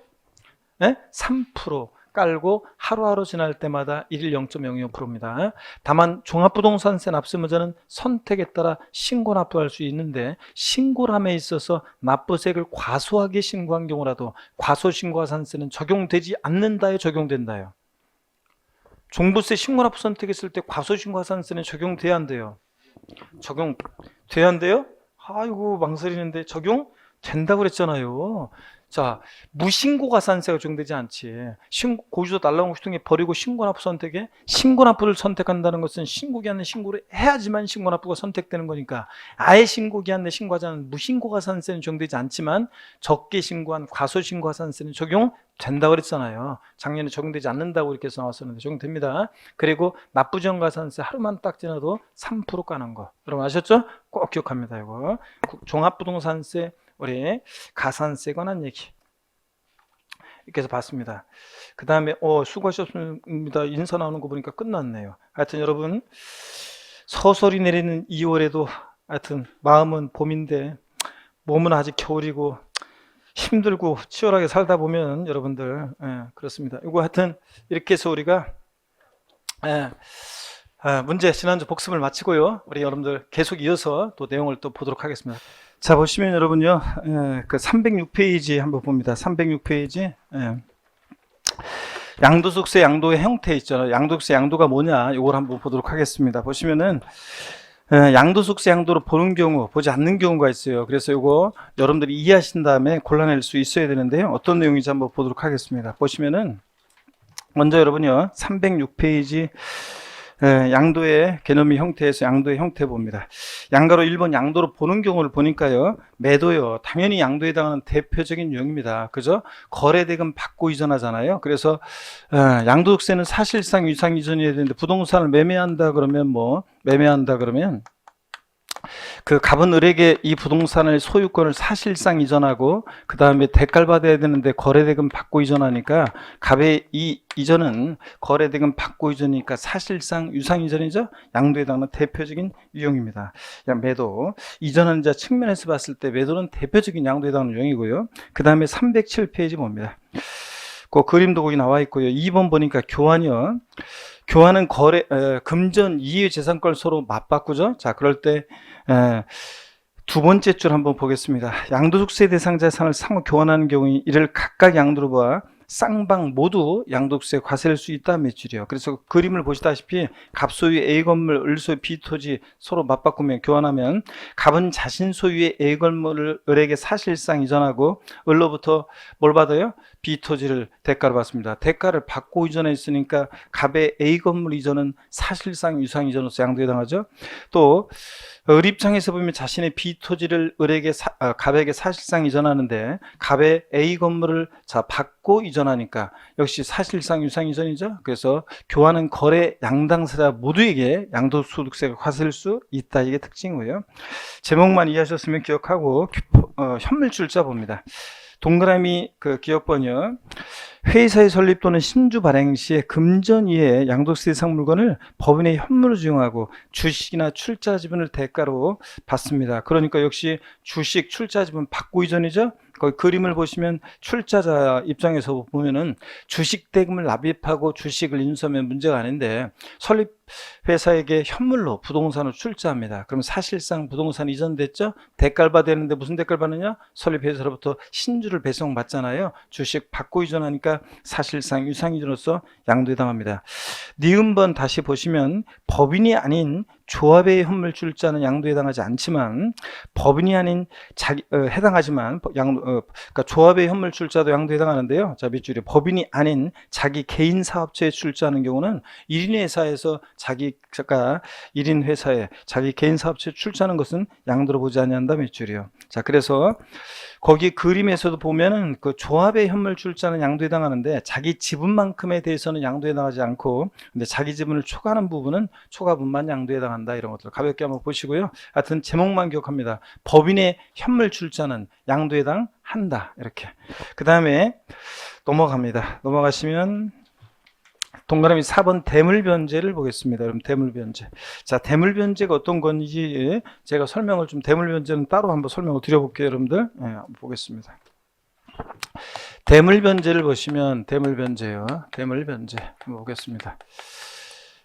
3% 깔고 하루하루 지날 때마다 1일 0.02%입니다. 다만 종합부동산세 납세무자는 선택에 따라 신고 납부할 수 있는데 신고함에 있어서 납부세액을 과소하게 신고한 경우라도 과소신고가산세는 적용되지 않는다에 적용된다요. 종부세 신고 납부 선택했을 때 과소신고가산세는 적용돼야 한대요. 적용돼야 한대요? 아이고 망설이는데 적용된다고 그랬잖아요. 자, 무신고가산세가 적용되지 않지. 고지서 날라온 것 중에 버리고 신고납부 선택에 신고납부를 선택한다는 것은 신고기한 내 신고를 해야지만 신고납부가 선택되는 거니까 아예 신고기한 내 신고하지 않은 무신고가산세는 적용되지 않지만 적게 신고한 과소신고가산세는 적용된다고 그랬잖아요. 작년에 적용되지 않는다고 이렇게 해서 나왔었는데 적용됩니다. 그리고 납부지연가산세 하루만 딱 지나도 3% 까는 거. 여러분 아셨죠? 꼭 기억합니다. 이거 종합부동산세 우리 가산세에 관한 얘기 이렇게 해서 봤습니다. 그 다음에 수고하셨습니다. 인사 나오는 거 보니까 끝났네요. 하여튼 여러분 서서히 내리는 2월에도 하여튼 마음은 봄인데 몸은 아직 겨울이고 힘들고 치열하게 살다 보면 여러분들, 그렇습니다. 이거 하여튼 이렇게 해서 우리가 문제 지난주 복습을 마치고요. 우리 여러분들 계속 이어서 또 내용을 또 보도록 하겠습니다. 자, 보시면 여러분요, 그 306페이지 한번 봅니다. 306페이지. 양도속세 양도의 형태 있잖아요. 양도속세 양도가 뭐냐, 이걸 한번 보도록 하겠습니다. 보시면은 양도속세 양도로 보는 경우, 보지 않는 경우가 있어요. 그래서 이거 여러분들이 이해하신 다음에 골라낼 수 있어야 되는데요. 어떤 내용인지 한번 보도록 하겠습니다. 보시면은 먼저 여러분요, 306페이지 양도의 개념의 형태에서 양도의 형태 봅니다. 양가로 1번 양도로 보는 경우를 보니까요, 매도요, 당연히 양도에 해당하는 대표적인 유형입니다. 그죠? 거래대금 받고 이전하잖아요. 그래서 양도속세는 사실상 유상 이전이어야 되는데, 부동산을 매매한다 그러면 그 갑은 을에게 이 부동산을 소유권을 사실상 이전하고 그 다음에 대가를 받아야 되는데 거래대금 받고 이전하니까, 갑의 이 이전은 거래대금 받고 이전이니까 사실상 유상 이전이죠. 양도에 해당하는 대표적인 유형입니다. 매도, 이전하는 자 측면에서 봤을 때 매도는 대표적인 양도에 해당하는 유형이고요. 그 다음에 307페이지 봅니다. 그 그림도 거기 나와 있고요. 2번 보니까 교환이요. 교환은 금전 이해 재산권을 서로 맞바꾸죠. 자, 그럴 때 두 번째 줄 한번 보겠습니다. 양도속세 대상 자산을 상호 교환하는 경우에 이를 각각 양도로 봐 쌍방 모두 양도세 과세할 수 있다 매출이요. 그래서 그림을 보시다시피 갑 소유의 A 건물, 을 소유 B 토지 서로 맞바꾸면 교환하면, 갑은 자신 소유의 A 건물을 을에게 사실상 이전하고 을로부터 뭘 받아요? B 토지를 대가로 받습니다. 대가를 받고 이전했으니까 갑의 A 건물 이전은 사실상 유상 이전으로서 양도에 해당하죠. 또 을 입장에서 보면 자신의 B 토지를 갑에게 사실상 이전하는데, 갑의 A 건물을 받고 이전하니까 역시 사실상 유상 이전이죠. 그래서 교환은 거래 양당사자 모두에게 양도소득세가 과세될 수 있다. 이게 특징이고요. 제목만 이해하셨으면 기억하고 현물출자 봅니다. 동그라미 그 기억번이요. 회의사의 설립 또는 신주 발행 시에 금전 이외의 양도세 대상 물건을 법인의 현물로 지용하고 주식이나 출자 지분을 대가로 받습니다. 그러니까 역시 주식, 출자 지분 받고 이전이죠. 거기 그림을 보시면 출자자 입장에서 보면은 주식 대금을 납입하고 주식을 인수하면 문제가 아닌데, 설립 회사에게 현물로 부동산을 출자합니다. 그럼 사실상 부동산 이전됐죠. 대가를 받아야 되는데 무슨 대가를 받느냐? 설립 회사로부터 신주를 배송받잖아요. 주식 받고 이전하니까 사실상 유상 이전으로서 양도에 해당합니다. 니은번 다시 보시면 법인이 아닌 조합의 현물 출자는 양도에 해당하지 않지만, 법인이 아닌 해당하지만 그러니까 조합의 현물 출자도 양도에 해당하는데요. 자, 밑줄에 법인이 아닌 자기 개인 사업체에 출자하는 경우는 1인 회사에서 자기가 1인 회사에 자기 개인 사업체에 출자하는 것은 양도로 보지 아니한다. 밑줄이요. 자, 그래서 거기 그림에서도 보면은 그 조합의 현물 출자는 양도에 해당하는데 자기 지분만큼에 대해서는 양도에 해당하지 않고, 근데 자기 지분을 초과하는 부분은 초과분만 양도에 해당한다. 이런 것들 가볍게 한번 보시고요. 하여튼 제목만 기억합니다. 법인의 현물 출자는 양도에 해당한다. 이렇게. 그 다음에 넘어가시면 동그라미 4번 대물변제를 보겠습니다. 여러분, 대물변제. 자, 대물변제가 어떤 건지 제가 설명을 좀, 대물변제는 따로 한번 설명을 드려볼게요. 여러분들. 한번 보겠습니다. 대물변제를 보시면, 대물변제요. 대물변제 한번 보겠습니다.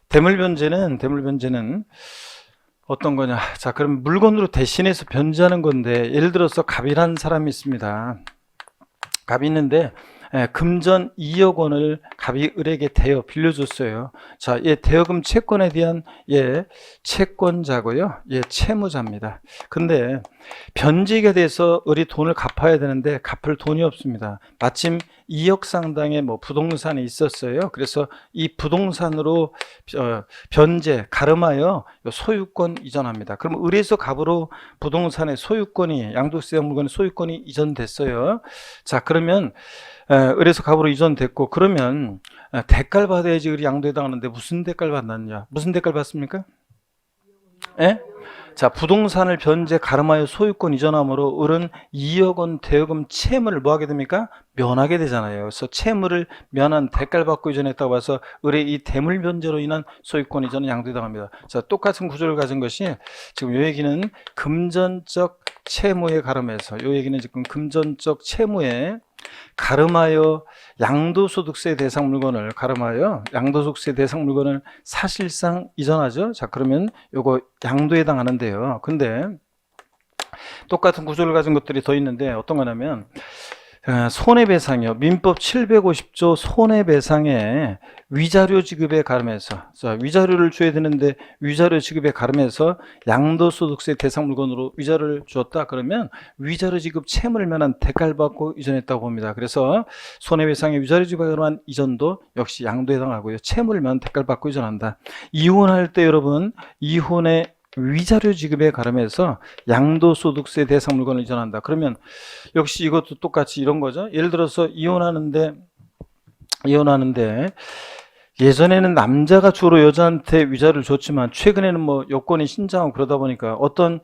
대물변제는 어떤 거냐. 자, 그럼 물건으로 대신해서 변제하는 건데, 예를 들어서 갑이라는 사람이 있습니다. 갑이 있는데 금전 2억 원을 갑이 을에게 대여 빌려줬어요. 자, 얘 대여금 채권에 대한 채권자고요. 얘 채무자입니다. 근데 변제가 돼서 을이 돈을 갚아야 되는데 갚을 돈이 없습니다. 마침 2억 상당의 부동산이 있었어요. 그래서 이 부동산으로 변제, 가름하여 소유권 이전합니다. 그럼 을에서 갑으로 부동산의 소유권이, 양도세 물건의 소유권이 이전됐어요. 자, 그러면 을에서 갑으로 이전됐고, 그러면 대가를 받아야지 을이 양도에 해당하는데 무슨 대가를 받느냐? 무슨 대가를 받습니까? 예? 자, 부동산을 변제 가름하여 소유권 이전함으로 을은 2억 원 대여금 채무를 뭐하게 됩니까? 면하게 되잖아요. 그래서 채무를 면한 대가를 받고 이전했다고 해서 을의 이 대물 변제로 인한 소유권 이전은 양도에 해당합니다. 자, 똑같은 구조를 가진 것이 지금 이 얘기는 금전적 채무에 가름해서, 요 얘기는 지금 금전적 채무에 가름하여 양도소득세 대상 물건을 가름하여 양도소득세 대상 물건을 사실상 이전하죠. 자, 그러면 요거 양도에 해당하는데요. 근데 똑같은 구조를 가진 것들이 더 있는데 어떤 거냐면 손해배상이요. 민법 750조 손해배상에 위자료 지급에 가름해서, 자, 위자료를 줘야 되는데 위자료 지급에 가름해서 양도소득세 대상 물건으로 위자료를 주었다 그러면 위자료 지급 채무를 면한 대가를 받고 이전했다고 봅니다. 그래서 손해배상에 위자료 지급에 관한 이전도 역시 양도에 해당하고요. 채무를 면한 대가를 받고 이전한다. 이혼할 때 여러분, 이혼의 위자료 지급에 가름해서 양도소득세 대상 물건을 이전한다. 그러면 역시 이것도 똑같이 이런 거죠. 예를 들어서 이혼하는데 예전에는 남자가 주로 여자한테 위자료를 줬지만 최근에는 뭐 여건이 신장하고 그러다 보니까 어떤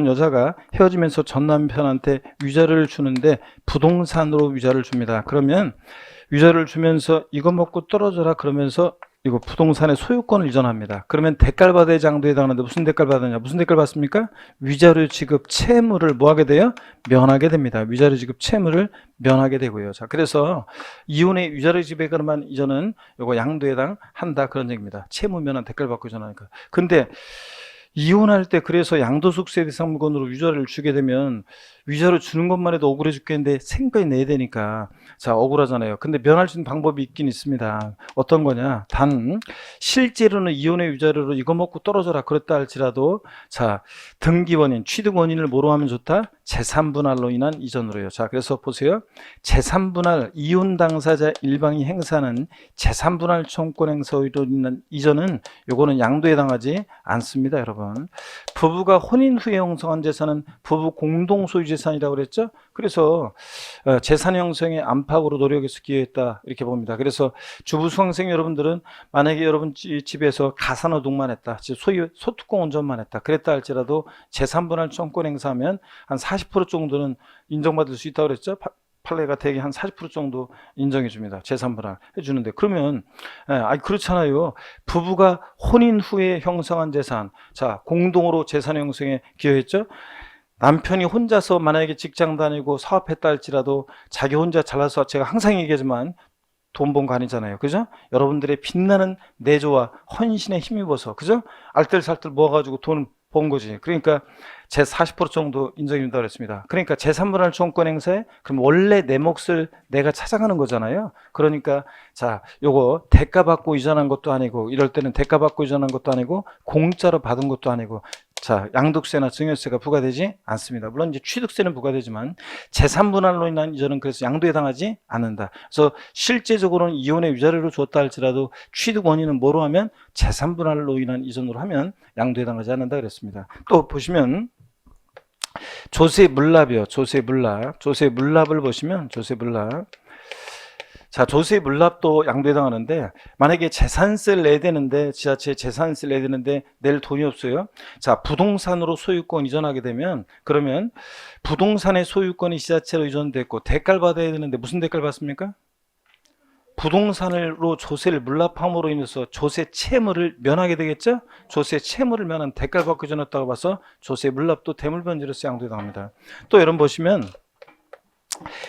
여자가 헤어지면서 전 남편한테 위자료를 주는데 부동산으로 위자료를 줍니다. 그러면 위자료를 주면서 이거 먹고 떨어져라 그러면서 이거 부동산의 소유권을 이전합니다. 그러면 대가를 받아야 양도에 해당하는데 무슨 대가를 받느냐? 무슨 대가를 받습니까? 위자료 지급 채무를 뭐 하게 돼요? 면하게 됩니다. 위자료 지급 채무를 면하게 되고요. 자, 그래서 이혼의 위자료 지급에 관한 이전은 이거 양도에 해당한다 그런 얘기입니다. 채무 면한 대가를 받고 이전하니까. 근데 이혼할 때 그래서 양도소득세 대상 물건으로 위자료를 주게 되면 위자료 주는 것만 해도 억울해 죽겠는데 생까지 내야 되니까 자 억울하잖아요. 근데 면할 수 있는 방법이 있긴 있습니다. 어떤 거냐? 단 실제로는 이혼의 위자료로 이거 먹고 떨어져라 그랬다 할지라도 자 등기원인 취득 원인을 뭐로 하면 좋다? 재산분할로 인한 이전으로요. 자 그래서 보세요. 재산분할 이혼 당사자 일방이 행사하는 재산분할 청구권 행사로 인한 이전은 요거는 양도에 해당하지 않습니다. 여러분 부부가 혼인 후에 형성한 재산은 부부 공동 소유 재산이라고 그랬죠. 그래서 재산 형성의 안팎으로 노력해서 기여했다 이렇게 봅니다. 그래서 주부 수강생 여러분들은 만약에 여러분 집에서 가사노동만 했다, 소유 소뚜껑 운전만 했다 그랬다 할지라도 재산분할 청구권 행사하면 한 40% 정도는 인정받을 수 있다고 그랬죠. 판례가 대개 한 40% 정도 인정해 줍니다. 재산분할 해주는데 그러면 그렇잖아요. 부부가 혼인 후에 형성한 재산, 자 공동으로 재산 형성에 기여했죠. 남편이 혼자서 만약에 직장 다니고 사업했다 할지라도 자기 혼자 잘라서 제가 항상 얘기하지만 돈 번 거 아니잖아요. 그죠? 여러분들의 빛나는 내조와 헌신에 힘입어서 그죠? 알뜰살뜰 모아가지고 돈을 본 거지. 그러니까 제 40% 정도 인정입니다 그랬습니다. 그러니까 재산분할 청구권 행사에 그럼 원래 내 몫을 내가 찾아가는 거잖아요. 그러니까 자 요거 대가 받고 이전한 것도 아니고 이럴 때는 대가 받고 이전한 것도 아니고 공짜로 받은 것도 아니고 자 양도세나 증여세가 부과되지 않습니다. 물론 이제 취득세는 부과되지만 재산분할로 인한 이전은 그래서 양도에 해당하지 않는다. 그래서 실제적으로는 이혼의 위자료를 줬다 할지라도 취득 원인은 뭐로 하면 재산분할로 인한 이전으로 하면 양도에 해당하지 않는다 그랬습니다. 또 보시면 조세물납이요. 조세물납을 보시면 조세물납. 자, 조세물납도 양도에 해당하는데 만약에 재산세를 내야 되는데 지자체에 재산세를 내야 되는데 낼 돈이 없어요. 자, 부동산으로 소유권 이전하게 되면 그러면 부동산의 소유권이 지자체로 이전됐고 대가를 받아야 되는데 무슨 대가를 받습니까? 부동산으로 조세를 물납함으로 인해서 조세 채무를 면하게 되겠죠? 조세 채무를 면한 대가를 받고 이전했다고 봐서 조세 물납도 대물변제로서 양도에 해당합니다. 또 여러분 보시면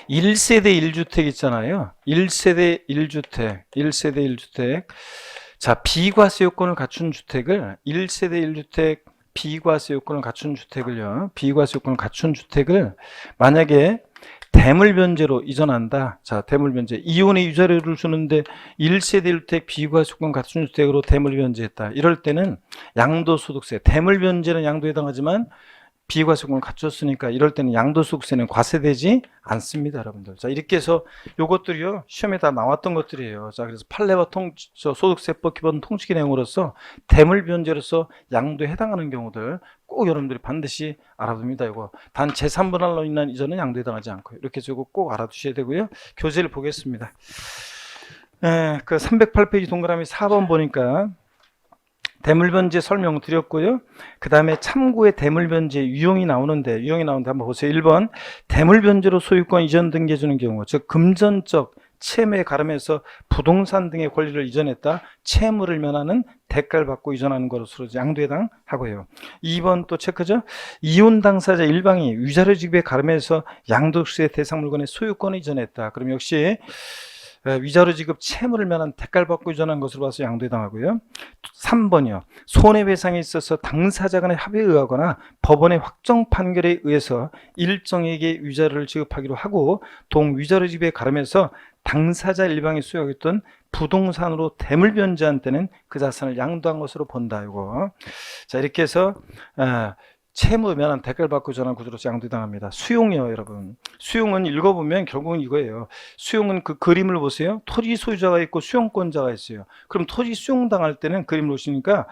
1세대 1주택 있잖아요. 1세대 1주택. 자, 비과세 요건을 갖춘 주택을 1세대 1주택 비과세 요건을 갖춘 주택을 만약에 대물변제로 이전한다. 자, 대물변제. 이혼의 위자료를 주는데 1세대 1주택 비과세 요건 갖춘 주택으로 대물변제했다. 이럴 때는 양도소득세. 대물변제는 양도에 해당하지만 비과세권을 갖췄으니까 이럴 때는 양도소득세는 과세되지 않습니다, 여러분들. 자, 이렇게 해서 요것들이요 시험에 다 나왔던 것들이에요. 자, 그래서 판례와 소득세법 기본 통치기 내용으로서 대물변제로서 양도에 해당하는 경우들 꼭 여러분들이 반드시 알아둡니다. 이거 단 재산분할로 인한 이전은 양도에 해당하지 않고 이렇게 저거 꼭 알아두셔야 되고요. 교재를 보겠습니다. 그 308페이지 동그라미 4번 보니까. 대물변제 설명 드렸고요. 그 다음에 참고의 대물변제 유형이 나오는데 한번 보세요. 1번 대물변제로 소유권 이전 등기해 주는 경우 즉 금전적 채무에 가름해서 부동산 등의 권리를 이전했다. 채무를 면하는 대가를 받고 이전하는 것으로 양도에 해당하고요. 2번 또 체크죠. 이혼 당사자 일방이 위자료 지급에 가름해서 양도세 대상 물건의 소유권을 이전했다. 그럼 역시 위자료 지급 채무를 면한 대가를 받고 이전한 것으로 봐서 양도에 해당하고요. 3번이요. 손해배상에 있어서 당사자 간의 합의에 의하거나 법원의 확정 판결에 의해서 일정에게 위자료를 지급하기로 하고 동위자료 지급에 가름해서 당사자 일방이 소유하였던 부동산으로 대물 변제한 때는 그 자산을 양도한 것으로 본다. 이거. 자, 이렇게 해서 채무 면한 대가를 받고 전환 구조로서 양도당합니다. 수용이요, 여러분. 수용은 읽어보면 결국은 이거예요. 수용은 그 그림을 보세요. 토지 소유자가 있고 수용권자가 있어요. 그럼 토지 수용당할 때는 그림을 보시니까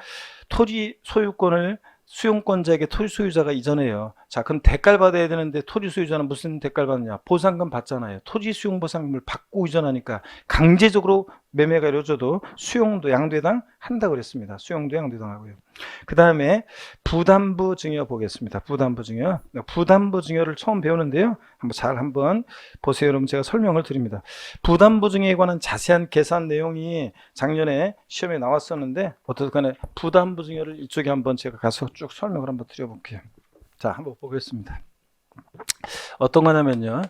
토지 소유권을 수용권자에게 토지 소유자가 이전해요. 자, 그럼 대가를 받아야 되는데 토지 소유자는 무슨 대가를 받느냐? 보상금 받잖아요. 토지 수용 보상금을 받고 이전하니까 강제적으로 매매가 이루어져도 수용도 양도해당 한다고 그랬습니다. 수용도 양도해당하고요. 그 다음에 부담부 증여 보겠습니다. 부담부 증여. 부담부 증여를 처음 배우는데요. 한번 보세요. 여러분 제가 설명을 드립니다. 부담부 증여에 관한 자세한 계산 내용이 작년에 시험에 나왔었는데 어떻든 부담부 증여를 이쪽에 한번 제가 가서 쭉 설명을 한번 드려볼게요. 자, 한번 보겠습니다. 어떤 거냐면요.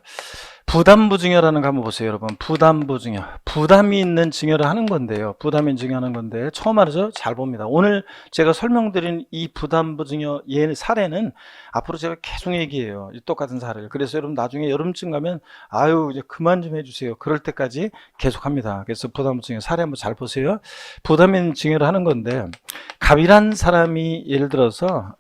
부담부 증여라는 거 한번 보세요, 여러분. 부담부 증여. 부담이 있는 증여를 하는 건데요. 부담이 있는 증여하는 건데 처음 말이죠. 잘 봅니다. 오늘 제가 설명드린 이 부담부 증여 얘 사례는 앞으로 제가 계속 얘기해요. 똑같은 사례를. 그래서 여러분 나중에 여름쯤 가면 아유 이제 그만 좀 해주세요. 그럴 때까지 계속 합니다. 그래서 부담부 증여 사례 한번 잘 보세요. 부담 있는 증여를 하는 건데 갑이란 사람이 예를 들어서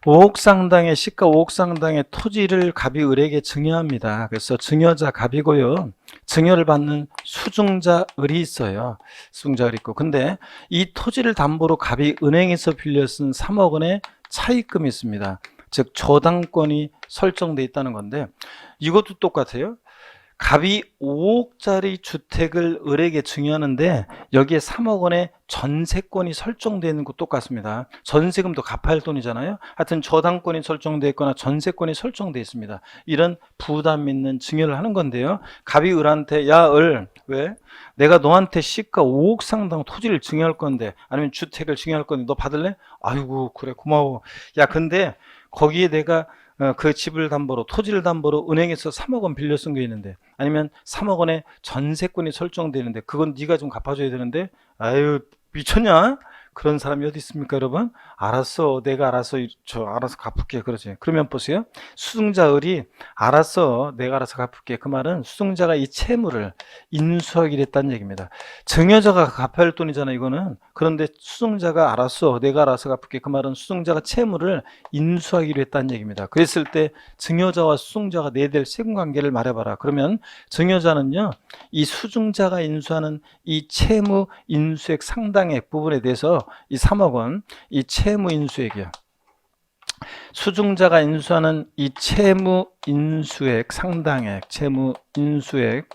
5억 상당의 시가 5억 상당의 토지를 갑이 을에게 증여합니다. 그래서 증여자 갑이고요. 증여를 받는 수증자 을이 있어요. 수증자 을이 있고. 근데 이 토지를 담보로 갑이 은행에서 빌려 쓴 3억 원의 차입금이 있습니다. 즉 저당권이 설정돼 있다는 건데 이것도 똑같아요. 갑이 5억짜리 주택을 을에게 증여하는데 여기에 3억 원의 전세권이 설정되어 있는 것 똑같습니다. 전세금도 갚아야 할 돈이잖아요. 하여튼 저당권이 설정되어 있거나 전세권이 설정되어 있습니다. 이런 부담 있는 증여를 하는 건데요. 갑이 을한테 야 을 왜? 내가 너한테 시가 5억 상당 토지를 증여할 건데 아니면 주택을 증여할 건데 너 받을래? 아이고 그래 고마워. 야 근데 거기에 내가 그 집을 담보로 토지를 담보로 은행에서 3억 원 빌려 쓴 게 있는데 아니면 3억 원의 전세권이 설정되는데 그건 네가 좀 갚아줘야 되는데 아유 미쳤냐? 그런 사람이 어디 있습니까, 여러분? 알았어, 내가 알아서 갚을게. 그러지. 그러면 보세요. 수증자 을이 알았어, 내가 알아서 갚을게. 그 말은 수증자가 이 채무를 인수하기로 했다는 얘기입니다. 증여자가 갚아야 할 돈이잖아, 이거는. 그런데 수증자가 알았어, 내가 알아서 갚을게. 그 말은 수증자가 채무를 인수하기로 했다는 얘기입니다. 그랬을 때 증여자와 수증자가 내야 될 세금관계를 말해봐라. 그러면 증여자는요, 이 수증자가 인수하는 이 채무 인수액 상당액 부분에 대해서 이 3억 원, 이 채무 인수액이요. 수증자가 인수하는 이 채무 인수액 상당액, 채무 인수액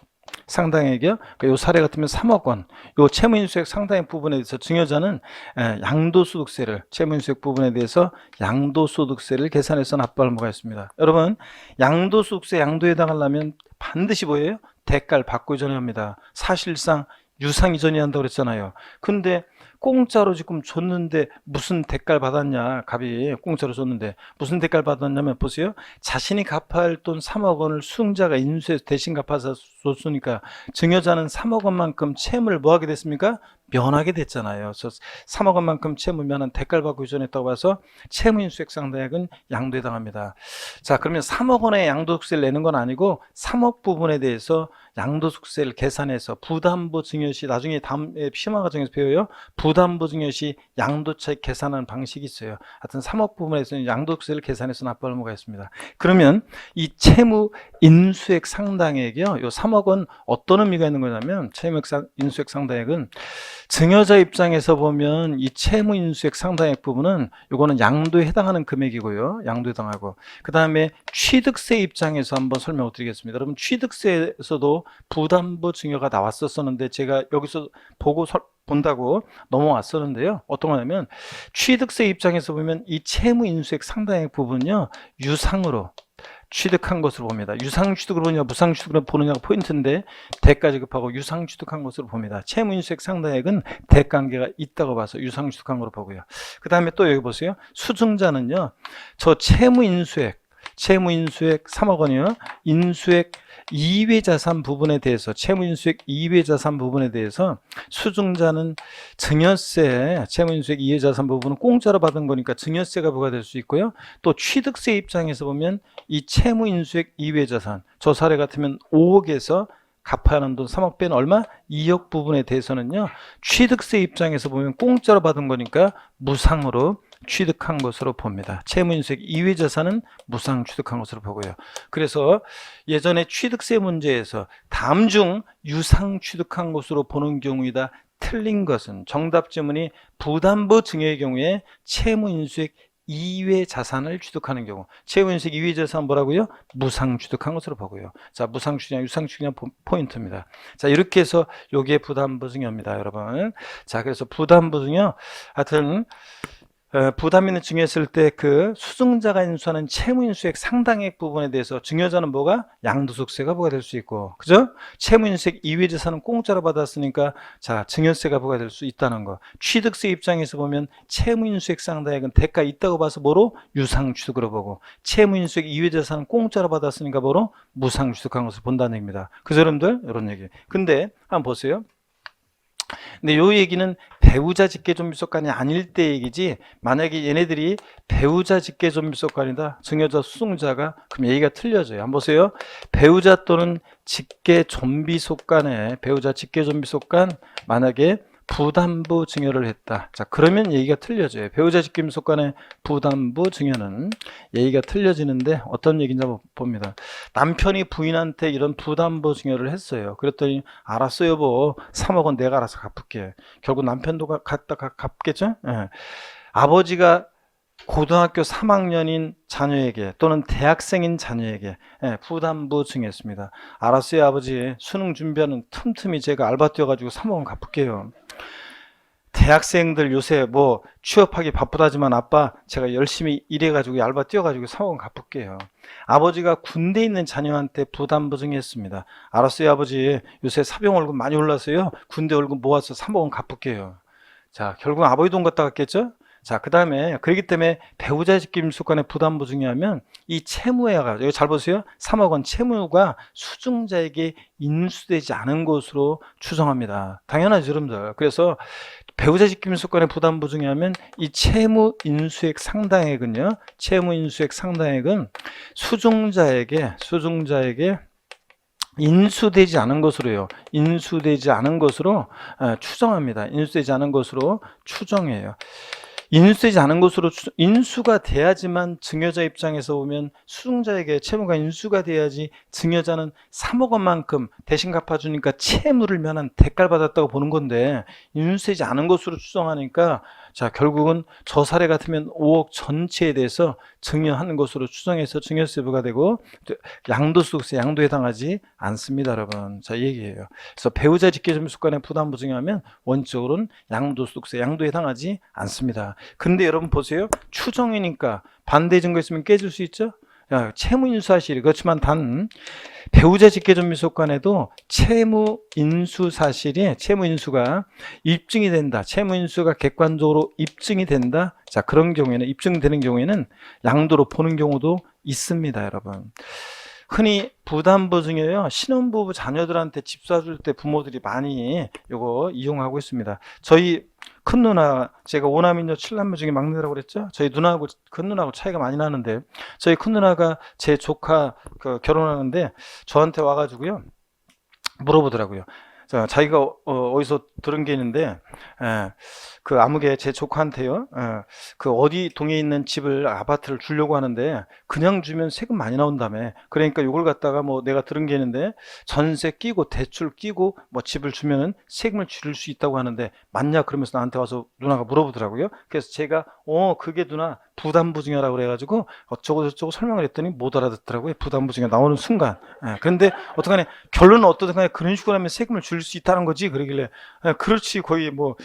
상당액이요. 이 사례 같으면 3억 원. 이 채무 인수액 상당액 부분에 대해서 증여자는 양도소득세를 채무 인수액 부분에 대해서 양도소득세를 계산해서 납부할 의무가 있습니다. 여러분, 양도소득세 양도에 해당하려면 반드시 뭐예요? 대가를 받고 이전해야 합니다. 사실상 유상 이전이 한다고 그랬잖아요. 근데 공짜로 지금 줬는데 무슨 대가를 받았냐. 갑이 공짜로 줬는데 무슨 대가를 받았냐면 보세요. 자신이 갚아야 할 돈 3억 원을 수증자가 인수해서 대신 갚아서 줬으니까 증여자는 3억 원만큼 채무를 뭐하게 됐습니까? 면하게 됐잖아요. 그래서 3억 원만큼 채무 면한 대가를 받고 이전했다고 봐서 채무 인수액 상당액은 양도에 해당합니다. 자, 그러면 3억 원의 양도소득세를 내는 건 아니고 3억 부분에 대해서 양도소득세를 계산해서 부담부 증여시 나중에 다음 심화 과정에서 배워요. 부담부 증여시 양도차익 계산하는 방식이 있어요. 하여튼 3억 부분에서는 양도소득세를 계산해서 납부할 의무가 있습니다. 그러면 이 채무 인수액 상당액이요. 요 3억 원 어떤 의미가 있는 거냐면 채무 인수액 상당액은 증여자 입장에서 보면 이 채무 인수액 상당액 부분은 요거는 양도에 해당하는 금액이고요. 양도에 해당하고 그 다음에 취득세 입장에서 한번 설명을 드리겠습니다. 여러분 취득세에서도 부담부 증여가 나왔었는데 제가 여기서 보고 본다고 넘어왔었는데요. 어떤 거냐면 취득세 입장에서 보면 이 채무 인수액 상당액 부분요. 유상으로 취득한 것으로 봅니다. 유상취득으로 보느냐 무상취득으로 보느냐가 포인트인데 대가 지급하고 유상취득한 것으로 봅니다. 채무인수액 상당액은 대관계가 있다고 봐서 유상취득한 것으로 보고요. 그 다음에 또 여기 보세요. 수증자는요. 저 채무인수액 3억 원이요. 인수액 이외 자산 부분에 대해서 채무인수액 이외 자산 부분에 대해서 수증자는 증여세 채무인수액 이외 자산 부분은 공짜로 받은 거니까 증여세가 부과될 수 있고요. 또 취득세 입장에서 보면 이 채무인수액 이외 자산 저 사례 같으면 5억에서 갚아야 하는 돈 3억 빼는 얼마? 2억 부분에 대해서는요. 취득세 입장에서 보면 공짜로 받은 거니까 무상으로 취득한 것으로 봅니다. 채무인수액 이외 자산은 무상 취득한 것으로 보고요. 그래서 예전에 취득세 문제에서 다음 중 유상 취득한 것으로 보는 경우이다. 틀린 것은 정답 지문이 부담부 증여의 경우에 채무인수액 이외 자산을 취득하는 경우 채무인수액 이외 자산 뭐라고요? 무상 취득한 것으로 보고요. 자, 무상 취득이냐 유상 취득이냐 포인트입니다. 자, 이렇게 해서 요게 부담부 증여입니다, 여러분. 자, 그래서 부담부 증여 하여튼 부담 있는 증여했을 때 그 수증자가 인수하는 채무인수액 상당액 부분에 대해서 증여자는 뭐가? 양도소득세가 부과될 수 있고, 그죠? 채무인수액 이외 자산은 공짜로 받았으니까 자 증여세가 부과될 수 있다는 거. 취득세 입장에서 보면 채무인수액 상당액은 대가 있다고 봐서 뭐로? 유상취득으로 보고, 채무인수액 이외 자산은 공짜로 받았으니까 뭐로? 무상취득한 것을 본다는 얘기입니다. 그죠, 여러분들? 이런 얘기. 근데 한번 보세요. 근데 요 얘기는 배우자 직계존비속간이 아닐 때 얘기지, 만약에 얘네들이 배우자 직계존비속간이다, 증여자 수증자가, 그럼 얘기가 틀려져요. 한번 보세요. 배우자 또는 직계존비속간에 배우자 직계존비속간 만약에 부담부 증여를 했다. 자, 그러면 얘기가 틀려져요. 배우자 직계존비속간의 부담부 증여는 얘기가 틀려지는데 어떤 얘기인지 한번 봅니다. 남편이 부인한테 이런 부담부 증여를 했어요. 그랬더니 알았어 여보, 3억 원 내가 알아서 갚을게. 결국 남편도 갖다 갚겠죠? 예. 아버지가 고등학교 3학년인 자녀에게 또는 대학생인 자녀에게 부담부 증여했습니다. 알았어요 아버지, 수능 준비하는 틈틈이 제가 알바 뛰어가지고 3억 원 갚을게요. 대학생들 요새 뭐 취업하기 바쁘다지만 아빠 제가 열심히 일해가지고 알바 뛰어가지고 3억 원 갚을게요. 아버지가 군대에 있는 자녀한테 부담부 증여했습니다. 알았어요 아버지, 요새 사병 월급 많이 올라서요 군대 월급 모아서 3억 원 갚을게요. 자, 결국 아버지 돈 갖다 갔겠죠? 자, 그 다음에 그렇기 때문에 배우자 직계존비속간의 부담부 증여하면 이 채무가, 여기 잘 보세요. 3억 원 채무가 수증자에게 인수되지 않은 것으로 추정합니다. 당연하죠, 여러분들. 그래서 배우자 직계존비속간의 부담부 증여하면 이 채무 인수액 상당액은요, 채무 인수액 상당액은 수증자에게 인수되지 않은 것으로요. 인수되지 않은 것으로 추정합니다. 인수되지 않은 것으로 추정해요. 인수되지 않은 것으로 인수가 돼야지만 증여자 입장에서 보면 수증자에게 채무가 인수가 돼야지 증여자는 3억 원만큼 대신 갚아주니까 채무를 면한 대가를 받았다고 보는 건데, 인수되지 않은 것으로 추정하니까 자, 결국은 저 사례 같으면 5억 전체에 대해서 증여하는 것으로 추정해서 증여세 부과되고 양도소득세 양도에 해당하지 않습니다, 여러분. 자, 이 얘기예요. 그래서 배우자 직계존비속간의 부담부 증여하면 원칙적으로는 양도소득세 양도에 해당하지 않습니다. 근데 여러분 보세요. 추정이니까 반대 증거 있으면 깨질 수 있죠? 채무 인수 사실이, 그렇지만 단 배우자 직계존비속간에도 채무 인수 사실이, 채무 인수가 입증이 된다, 채무 인수가 객관적으로 입증이 된다. 자, 그런 경우에는, 입증되는 경우에는 양도로 보는 경우도 있습니다, 여러분. 흔히 부담부 증여요, 신혼부부 자녀들한테 집 사줄 때 부모들이 많이 이거 이용하고 있습니다. 저희 큰 누나, 제가 5남인녀 7남매 중에 막내라고 그랬죠? 저희 누나하고 큰 누나하고 차이가 많이 나는데, 저희 큰 누나가 제 조카 결혼하는데 저한테 와가지고요 물어보더라고요. 자, 자기가 어디서 들은 게 있는데, 그 아무개 제 조카한테요, 그 어디 동에 있는 집을, 아파트를 주려고 하는데 그냥 주면 세금 많이 나온다며. 그러니까 이걸 갖다가 뭐 내가 들은 게 있는데 전세 끼고 대출 끼고 뭐 집을 주면은 세금을 줄일 수 있다고 하는데 맞냐? 그러면서 나한테 와서 누나가 물어보더라고요. 그래서 제가 그게 누나 부담부 증여라고 그래가지고 어쩌고 저쩌고 설명을 했더니 못 알아듣더라고요. 부담부 증여 나오는 순간. 그런데 어떡하냐, 결론은 어떻든 간에 그런 식으로 하면 세금을 줄일 수 있다는 거지. 그러길래 그렇지, 거의 뭐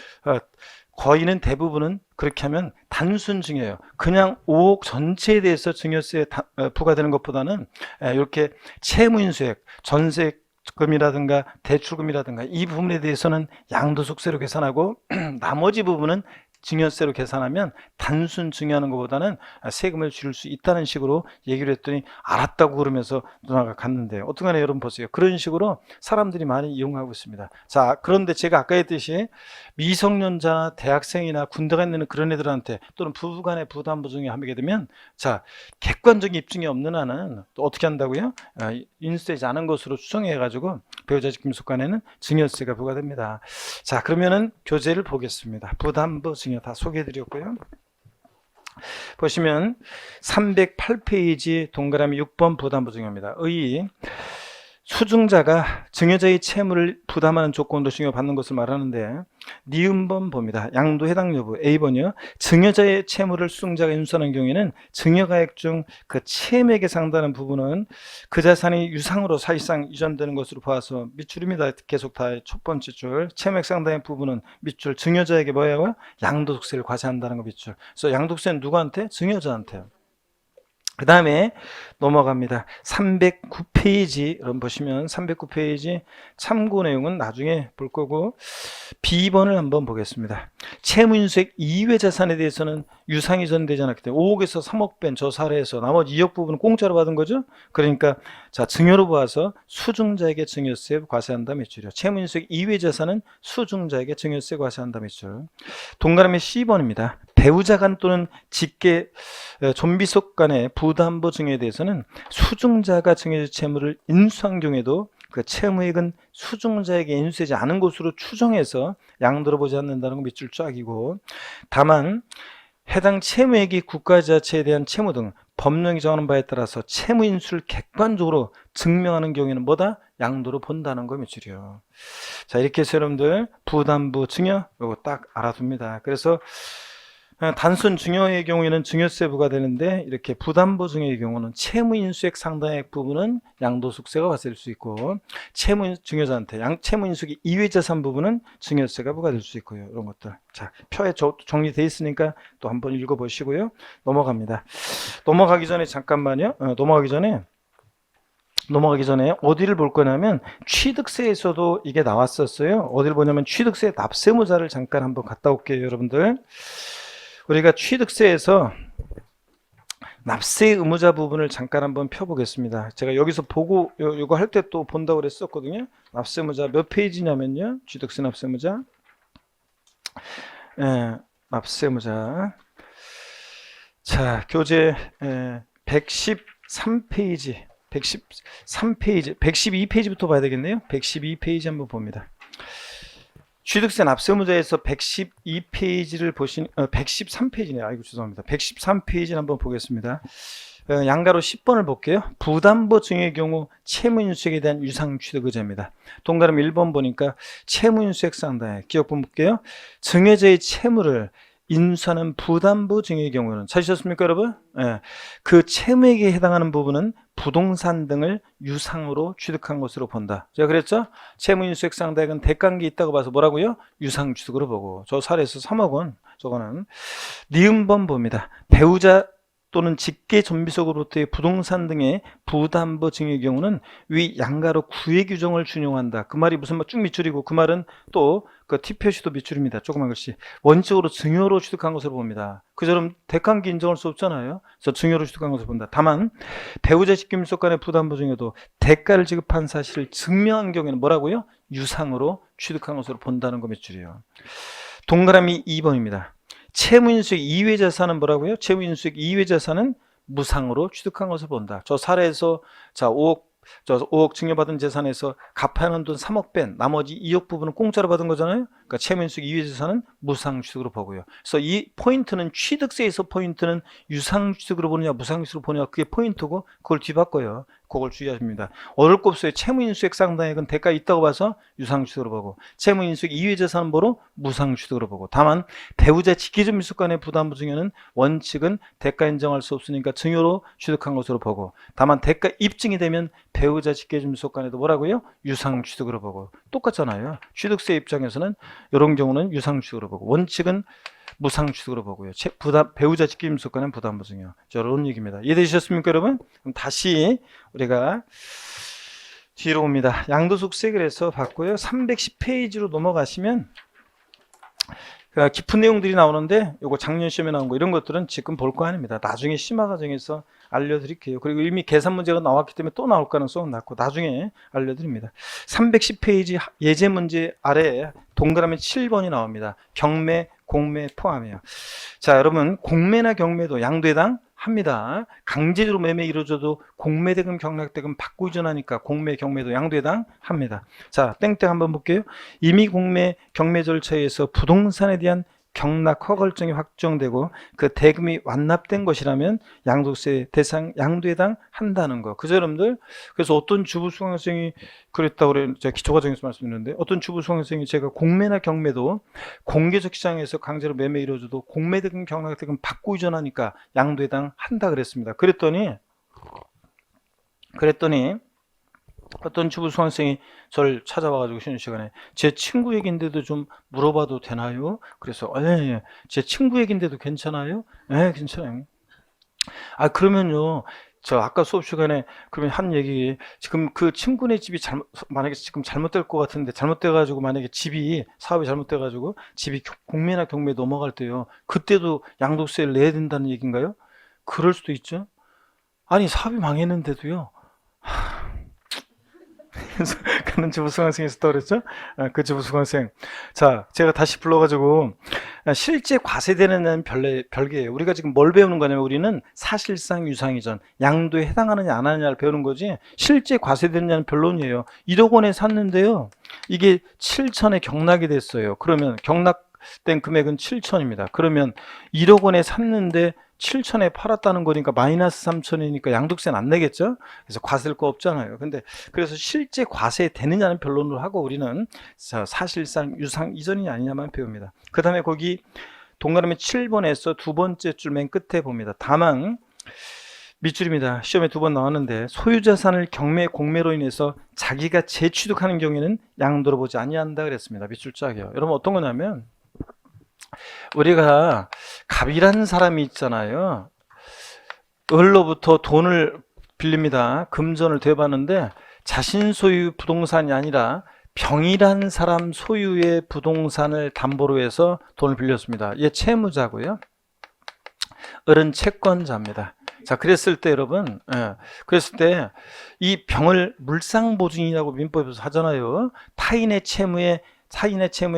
거의는 대부분은 그렇게 하면 단순 증여예요. 그냥 5억 전체에 대해서 증여세 부과되는 것보다는 이렇게 채무인수액, 전세금이라든가 대출금이라든가 이 부분에 대해서는 양도소득세로 계산하고 나머지 부분은 증여세로 계산하면 단순 증여하는 것보다는 세금을 줄일 수 있다는 식으로 얘기를 했더니 알았다고 그러면서 누나가 갔는데, 어떡하나 여러분 보세요. 그런 식으로 사람들이 많이 이용하고 있습니다. 자, 그런데 제가 아까 했듯이 미성년자, 대학생이나 군대 가 있는 그런 애들한테 또는 부부간의 부담부 중에 하게 되면, 자, 객관적인 입증이 없는 한은 또 어떻게 한다고요? 인수되지 않은 것으로 추정해 가지고 배우자 직김속간에는 증여세가 부과됩니다. 자, 그러면은 교재를 보겠습니다. 부담부 증여 다 소개해 드렸고요. 보시면 308페이지 동그라미 6번 부담부 증여입니다. 의 수증자가 증여자의 채무를 부담하는 조건으로 증여받는 것을 말하는데, 니은번 봅니다. 양도 해당 여부. A번이요. 증여자의 채무를 수증자가 인수하는 경우에는 증여가액 중 그 채무액에 상당한 부분은 그 자산이 유상으로 사실상 이전되는 것으로 봐서 밑줄입니다. 계속 다 첫 번째 줄. 채무액 상당의 부분은 밑줄. 증여자에게 뭐예요? 양도소득세를 과세한다는 거 밑줄. 그래서 양도세는 누구한테? 증여자한테요. 그 다음에 넘어갑니다. 309페이지 여러분 보시면 309페이지 참고 내용은 나중에 볼 거고, B번을 한번 보겠습니다. 채무인수액 이외 자산에 대해서는 유상이 전되지 않았기 때문에 5억에서 3억 뺀 저 사례에서 나머지 2억 부분은 공짜로 받은 거죠. 그러니까 자, 증여로 봐서 수증자에게 증여세 과세한다 밑줄이요. 채무인수액 이외 자산은 수증자에게 증여세 과세한다 밑줄. 동그라미 C번입니다. 배우자 간 또는 직계 존비속 간의 부담부 증여에 대해서는 수증자가 증여자 채무를 인수한 경우에도 그 채무액은 수증자에게 인수되지 않은 것으로 추정해서 양도로 보지 않는다는 거 밑줄 쫙이고, 다만 해당 채무액이 국가지자체에 대한 채무 등 법령이 정하는 바에 따라서 채무 인수를 객관적으로 증명하는 경우에는 뭐다? 양도로 본다는 거 밑줄이요. 자, 이렇게 해서 여러분들 부담부 증여 이거 딱 알아둡니다. 그래서 단순 증여의 경우에는 증여세 부과되는데, 이렇게 부담부 증여의 경우는 채무인수액 상당액 부분은 양도소득세가 과세될 수 있고, 증여자한테 채무인수액 이외 자산 부분은 증여세가 부과될 수 있고요. 이런 것들. 자, 표에 정리되어 있으니까 또 한번 읽어보시고요. 넘어갑니다. 넘어가기 전에 잠깐만요. 넘어가기 전에 어디를 볼 거냐면 취득세에서도 이게 나왔었어요. 어디를 보냐면 취득세 납세무자를 잠깐 한번 갔다 올게요, 여러분들. 우리가 취득세에서 납세 의무자 부분을 잠깐 한번 펴보겠습니다. 제가 여기서 보고 이거 할 때 또 본다고 그랬었거든요. 납세 의무자 몇 페이지냐면요. 취득세 납세 의무자. 납세 의무자. 자, 교재 113페이지. 113페이지. 112페이지부터 봐야 되겠네요. 112페이지 한번 봅니다. 취득세 납세의무자에서 112페이지를 보신 113페이지네요. 아이고 죄송합니다. 113페이지를 한번 보겠습니다. 양가로 10번을 볼게요. 부담부 증여의 경우 채무인수액에 대한 유상취득의제입니다. 동그라미 1번 보니까 채무인수액 상당액 기억 볼게요. 증여자의 채무를 인수하는 부담부 증여의 경우는 찾으셨습니까, 여러분? 예. 그 채무액에 해당하는 부분은 부동산 등을 유상으로 취득한 것으로 본다. 제가 그랬죠? 채무인수액 상당액은 대가한 게 있다고 봐서 뭐라고요? 유상취득으로 보고. 저 사례에서 3억 원, 저거는 니은번 봅니다. 배우자 또는 직계 존비속으로부터의 부동산 등의 부담부 증여의 경우는 위 양가로 구애 규정을 준용한다. 그 말이 무슨 말 쭉 밑줄이고, 그 말은 또 그 T 표시도 밑줄입니다. 조그만 글씨. 원칙으로 증여로 취득한 것으로 봅니다. 그처럼 대가한기 인정할 수 없잖아요. 그래서 증여로 취득한 것으로 본다. 다만 배우자 직계밀속 간의 부담부 증여도 대가를 지급한 사실을 증명한 경우에는 뭐라고요? 유상으로 취득한 것으로 본다는 거 밑줄이에요. 동그라미 2번입니다. 채무인수액 이외 자산은 뭐라고요? 채무인수액 이외 자산은 무상으로 취득한 것을 본다. 저 사례에서 자 5억 증여받은 재산에서 갚아야 하는 돈 3억 뺀 나머지 2억 부분은 공짜로 받은 거잖아요. 그러니까 채무인수액 이외 자산은 무상취득으로 보고요. 그래서 이 포인트는 취득세에서 포인트는 유상취득으로 보느냐 무상취득으로 보느냐 그게 포인트고, 그걸 뒤바꿔요. 그걸 주의하십니다. 어렵 고 없어요. 채무인수액 상당액은 대가 있다고 봐서 유상취득으로 보고, 채무인수액 이외 자산은 뭐로? 무상취득으로 보고. 다만 배우자 직계존비속 간의 부담부 증여는 원칙은 대가 인정할 수 없으니까 증여로 취득한 것으로 보고, 다만 대가 입증이 되면 배우자 직계존비속 간에도 뭐라고요? 유상취득으로 보고. 똑같잖아요. 취득세 입장에서는 이런 경우는 유상취득으로 보고, 원칙은 무상취득으로 보고요. 배우자 직계임수권은 부담보증이요. 이런 얘기입니다. 이해되셨습니까, 여러분? 그럼 다시 우리가 뒤로 옵니다. 양도소득세 그래서 봤고요. 310페이지로 넘어가시면 깊은 내용들이 나오는데, 요거 작년 시험에 나온 거 이런 것들은 지금 볼 거 아닙니다. 나중에 심화 과정에서 알려드릴게요. 그리고 이미 계산 문제가 나왔기 때문에 또 나올 가능성은 낮고 나중에 알려드립니다. 310페이지 예제 문제 아래에 동그라미 7번이 나옵니다. 경매, 공매 포함해요. 자, 여러분, 공매나 경매도 양도해당 합니다. 강제로 매매 이루어져도 공매대금, 경락대금 받고 이전하니까 공매, 경매도 양도해당 합니다. 자, 땡땡 한번 볼게요. 이미 공매, 경매 절차에 의해서 부동산에 대한 경락 허가일정이 확정되고 그 대금이 완납된 것이라면 양도세 대상 양도해당 한다는 거. 그죠, 여러분들? 그래서 어떤 주부 수강생이 그랬다고 그래요. 제가 기초과정에서 말씀드렸는데, 어떤 주부 수강생이 제가 공매나 경매도 공개적 시장에서 강제로 매매 이루어져도 공매대금, 경락대금 받고 이전하니까 양도해당 한다 그랬습니다. 그랬더니 어떤 주부 수강생이 저를 찾아와가지고 쉬는 시간에 제 친구 얘기인데도 좀 물어봐도 되나요? 그래서 예, 제 친구 얘기인데도 괜찮아요? 네, 괜찮아요. 아, 그러면요, 저 아까 수업 시간에 그러면 한 얘기, 지금 그 친구네 집이 만약에 지금 잘못될 것 같은데, 잘못돼가지고 만약에 사업이 잘못돼가지고 집이 공매나 경매에 넘어갈 때요, 그때도 양도세를 내야 된다는 얘기인가요? 그럴 수도 있죠. 아니, 사업이 망했는데도요. 그런 주부 수강생이 있었다고 그랬죠? 그 주부 수강생. 자, 제가 다시 불러가지고, 실제 과세되는 별개예요. 우리가 지금 뭘 배우는 거냐면, 우리는 사실상 유상이전, 양도에 해당하느냐 안 하느냐를 배우는 거지, 실제 과세되느냐는 변론이에요. 1억 원에 샀는데요, 이게 7천에 경락이 됐어요. 그러면 경락된 금액은 7천입니다. 그러면 1억 원에 샀는데 7천에 팔았다는 거니까 마이너스 3천이니까 양도세는 안 내겠죠? 그래서 과세일 거 없잖아요. 근데 그래서 실제 과세 되느냐는 변론을 하고, 우리는 사실상 유상 이전이 아니냐만 배웁니다. 그 다음에 거기 동그라미 7번에서 두 번째 줄 맨 끝에 봅니다. 다만 밑줄입니다. 시험에 2번 나왔는데, 소유자산을 경매, 공매로 인해서 자기가 재취득하는 경우에는 양도로 보지 아니한다 그랬습니다. 밑줄 짝이요. 여러분, 어떤 거냐면, 우리가 갑이라는 사람이 있잖아요. 을로부터 돈을 빌립니다. 금전을 대받는데 자신 소유 부동산이 아니라 병이라는 사람 소유의 부동산을 담보로 해서 돈을 빌렸습니다. 얘 채무자고요. 을은 채권자입니다. 자, 그랬을 때 여러분, 그랬을 때 이 병을 물상보증이라고 민법에서 하잖아요. 타인의 채무에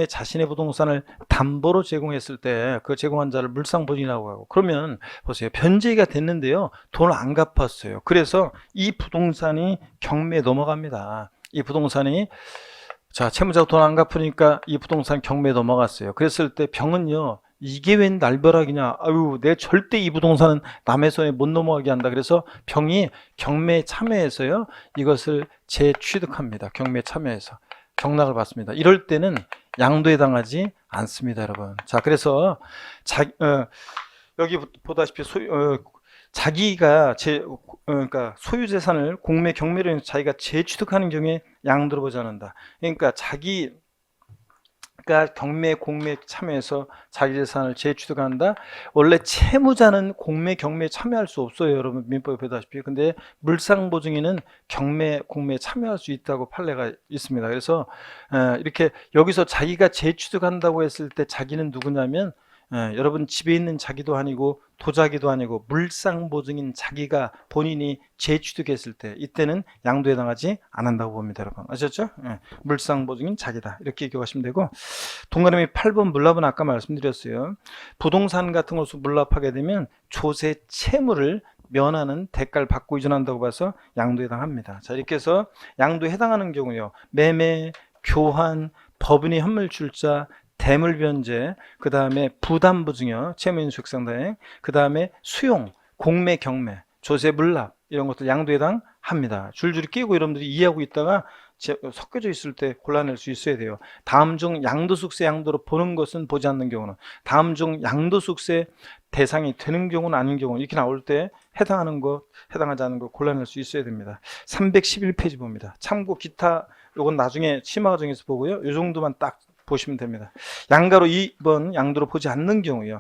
자신의 부동산을 담보로 제공했을 때 그 제공한 자를 물상보증이라고 하고, 그러면 보세요. 변제가 됐는데요, 돈을 안 갚았어요. 그래서 이 부동산이 경매에 넘어갑니다. 이 부동산이, 자, 채무자가 돈 안 갚으니까 이 부동산 경매에 넘어갔어요. 그랬을 때 병은요, 이게 웬 날벼락이냐, 아유, 내 절대 이 부동산은 남의 손에 못 넘어가게 한다. 그래서 병이 경매에 참여해서요, 이것을 재취득합니다. 경매에 참여해서 경락을 받습니다. 이럴 때는 양도에 당하지 않습니다, 여러분. 자, 그래서 여기 보다시피 자기가 그러니까 소유 재산을 공매, 경매로 인해서 자기가 재취득하는 경우에 양도로 보지 않는다. 그러니까 자기가 경매, 공매 참여해서 자기 재산을 재취득한다. 원래 채무자는 공매, 경매에 참여할 수 없어요, 여러분. 민법에 보다시피. 근데 물상보증인은 경매, 공매에 참여할 수 있다고 판례가 있습니다. 그래서 이렇게 여기서 자기가 재취득한다고 했을 때 자기는 누구냐면, 여러분, 집에 있는 자기도 아니고 도자기도 아니고 물상보증인 자기가 본인이 재취득했을 때, 이때는 양도에 당하지 않는다고 봅니다, 여러분. 아셨죠? 물상보증인 자기다, 이렇게 기억하시면 되고, 동그라미 8번 물납은 아까 말씀드렸어요. 부동산 같은 것을 물납하게 되면 조세 채무를 면하는 대가를 받고 이전한다고 봐서 양도에 해당합니다. 자, 이렇게 해서 양도에 해당하는 경우요, 매매, 교환, 법인의 현물 출자, 대물변제, 그 다음에 부담보증이요, 채무인수액상다행, 그 다음에 수용, 공매, 경매, 조세 물납, 이런 것들 양도에 해당합니다. 줄줄이 끼고 여러분들이 이해하고 있다가 섞여져 있을 때 골라낼 수 있어야 돼요. 다음 중 양도소득세 양도로 보는 것은 보지 않는 경우는, 다음 중 양도소득세 대상이 되는 경우는 아닌 경우, 이렇게 나올 때 해당하는 것, 해당하지 않은 것 골라낼 수 있어야 됩니다. 311페이지 봅니다. 참고 기타, 요건 나중에 심화 과정에서 보고요. 요 정도만 딱 보시면 됩니다. 양가로 2번 양도로 보지 않는 경우요.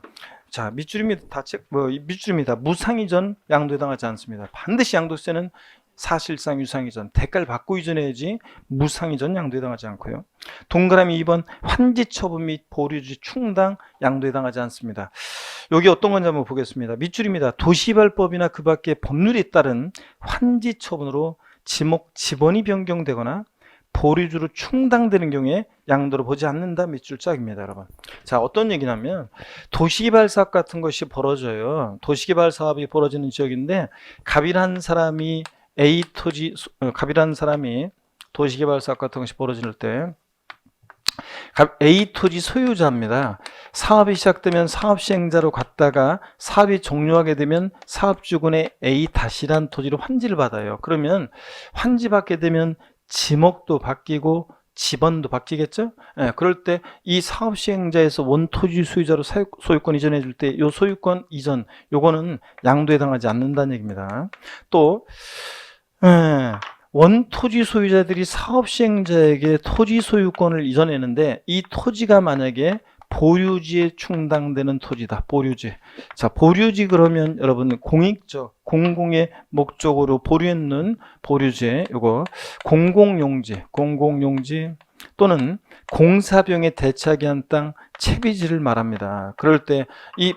자, 밑줄입니다. 무상이 전 양도에 해당하지 않습니다. 반드시 양도세는 사실상 유상이 전 대가를 받고 이전해야지 무상이 전 양도에 해당하지 않고요. 동그라미 2번 환지 처분 및 보류지 충당 양도에 해당하지 않습니다. 여기 어떤 건지 한번 보겠습니다. 밑줄입니다. 도시개발법이나 그 밖의 법률에 따른 환지 처분으로 지목 지번이 변경되거나 보류주로 충당되는 경우에 양도로 보지 않는다. 밑줄 짝입니다, 여러분. 자, 어떤 얘기냐면 도시개발 사업 같은 것이 벌어져요. 도시개발 사업이 벌어지는 지역인데 갑이라는 사람이 갑이라는 사람이 도시개발 사업 같은 것이 벌어질 때 A 토지 소유자입니다. 사업이 시작되면 사업 시행자로 갔다가 사업이 종료하게 되면 사업주군의 A-란 토지로 환지를 받아요. 그러면 환지받게 되면 지목도 바뀌고 지번도 바뀌겠죠? 예, 그럴 때 이 사업 시행자에서 원토지 소유자로 소유권 이전해 줄 때 이 소유권 이전 요거는 양도에 해당하지 않는다는 얘기입니다. 또 원토지 소유자들이 사업 시행자에게 토지 소유권을 이전했는데 이 토지가 만약에 보류지에 충당되는 토지다. 보류지. 자, 보류지 그러면 여러분 공익적, 공공의 목적으로 보류했는 보류지, 요거 공공용지 또는 공사병에 대차게 한 땅 채비지를 말합니다. 그럴 때 이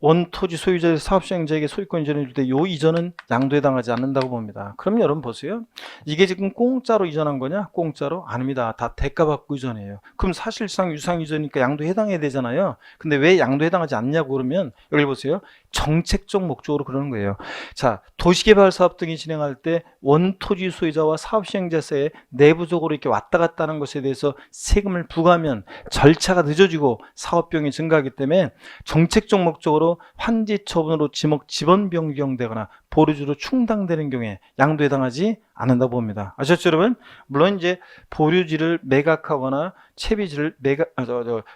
원토지 소유자의 사업시행자에게 소유권 이전해 줄 때 요 이전은 양도에 해당하지 않는다고 봅니다. 그럼 여러분 보세요. 이게 지금 공짜로 이전한 거냐? 공짜로? 아닙니다. 다 대가 받고 이전이에요. 그럼 사실상 유상 이전이니까 양도에 해당해야 되잖아요. 근데 왜 양도에 해당하지 않냐고 그러면 여기 보세요. 정책적 목적으로 그러는 거예요. 자, 도시개발 사업 등이 진행할 때 원토지 소유자와 사업시행자사이에 내부적으로 이렇게 왔다 갔다 하는 것에 대해서 세금을 부과하면 절차가 늦어지고 사업비용이 증가하기 때문에 정책적 목적으로 환지 처분으로 지번 변경되거나 보류주로 충당되는 경우에 양도에 해당하지 않는다고 봅니다. 아셨죠, 여러분? 물론 이제 보류지를 매각하거나 채비지를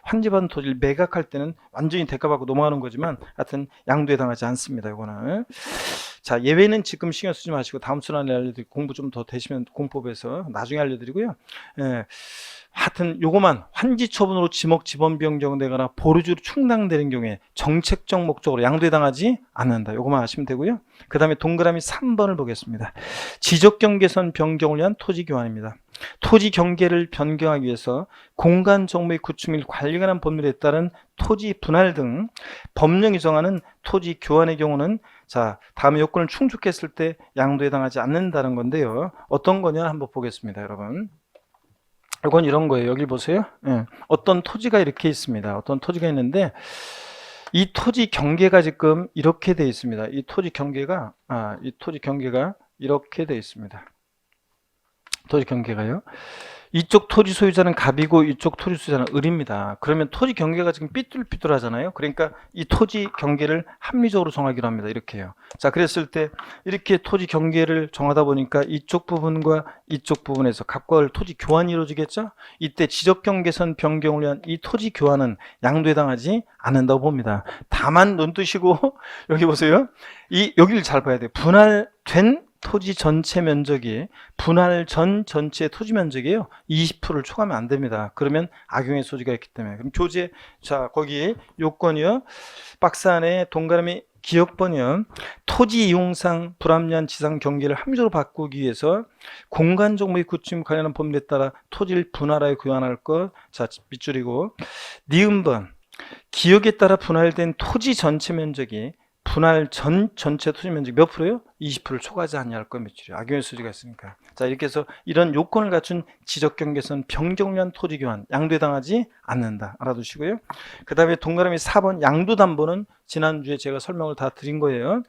환지받은 토지를 매각할 때는 완전히 대가받고 넘어가는 거지만 하여튼 양도에 해당하지 않습니다. 이거는. 자, 예외는 지금 신경 쓰지 마시고 다음 시간에 알려드리고 공부 좀 더 되시면 공법에서 나중에 알려드리고요. 하여튼 요거만 환지 처분으로 지번 변경되거나 보류주로 충당되는 경우에 정책적 목적으로 양도에 해당하지 않는다. 요거만 아시면 되고요. 그 다음에 동그라미 3번을 보겠습니다. 지적경계선 변경을 위한 토지 교환입니다. 토지 경계를 변경하기 위해서 공간 정보의 구축 및 관리에 관한 법률에 따른 토지 분할 등 법령이 정하는 토지 교환의 경우는 자, 다음에 요건을 충족했을 때 양도에 해당하지 않는다는 건데요. 어떤 거냐 한번 보겠습니다, 여러분. 이건 이런 거예요. 여기 보세요. 어떤 토지가 이렇게 있습니다. 어떤 토지가 있는데 이 토지 경계가 지금 이렇게 돼 있습니다. 이 토지 경계가 이렇게 돼 있습니다. 토지 경계가요. 이쪽 토지 소유자는 갑이고 이쪽 토지 소유자는 을입니다. 그러면 토지 경계가 지금 삐뚤삐뚤하잖아요. 그러니까 이 토지 경계를 합리적으로 정하기로 합니다. 이렇게 해요. 자, 그랬을 때 이렇게 토지 경계를 정하다 보니까 이쪽 부분과 이쪽 부분에서 갑과 을 토지 교환이 이루어지겠죠. 이때 지적경계선 변경을 위한 이 토지 교환은 양도에 해당하지 않는다고 봅니다. 다만 눈 뜨시고 여기 보세요. 여기를 잘 봐야 돼요. 분할된 토지 전체 면적이 분할 전 전체 토지 면적이에요. 20%를 초과하면 안 됩니다. 그러면 악용의 소지가 있기 때문에. 그럼 교재, 자, 거기 요건이요. 박스 안에 동그라미 기억번이요. 토지 이용상 불합리한 지상 경계를 합리적으로 바꾸기 위해서 공간 정보의 구축 관련한 법률에 따라 토지를 분할하여 교환할 것. 자, 밑줄이고. 니은번. 기억에 따라 분할된 토지 전체 면적이 분할 전체 토지 면적 몇 프로요? 20%를 초과하지 않냐 할 것 며칠이요. 악용의 소지가 있으니까. 자, 이렇게 해서 이런 요건을 갖춘 지적경계선 변경을 위한 토지 교환 양도에 해당하지 않는다. 알아두시고요. 그 다음에 동그라미 4번 양도담보는 지난주에 제가 설명을 다 드린 거예요.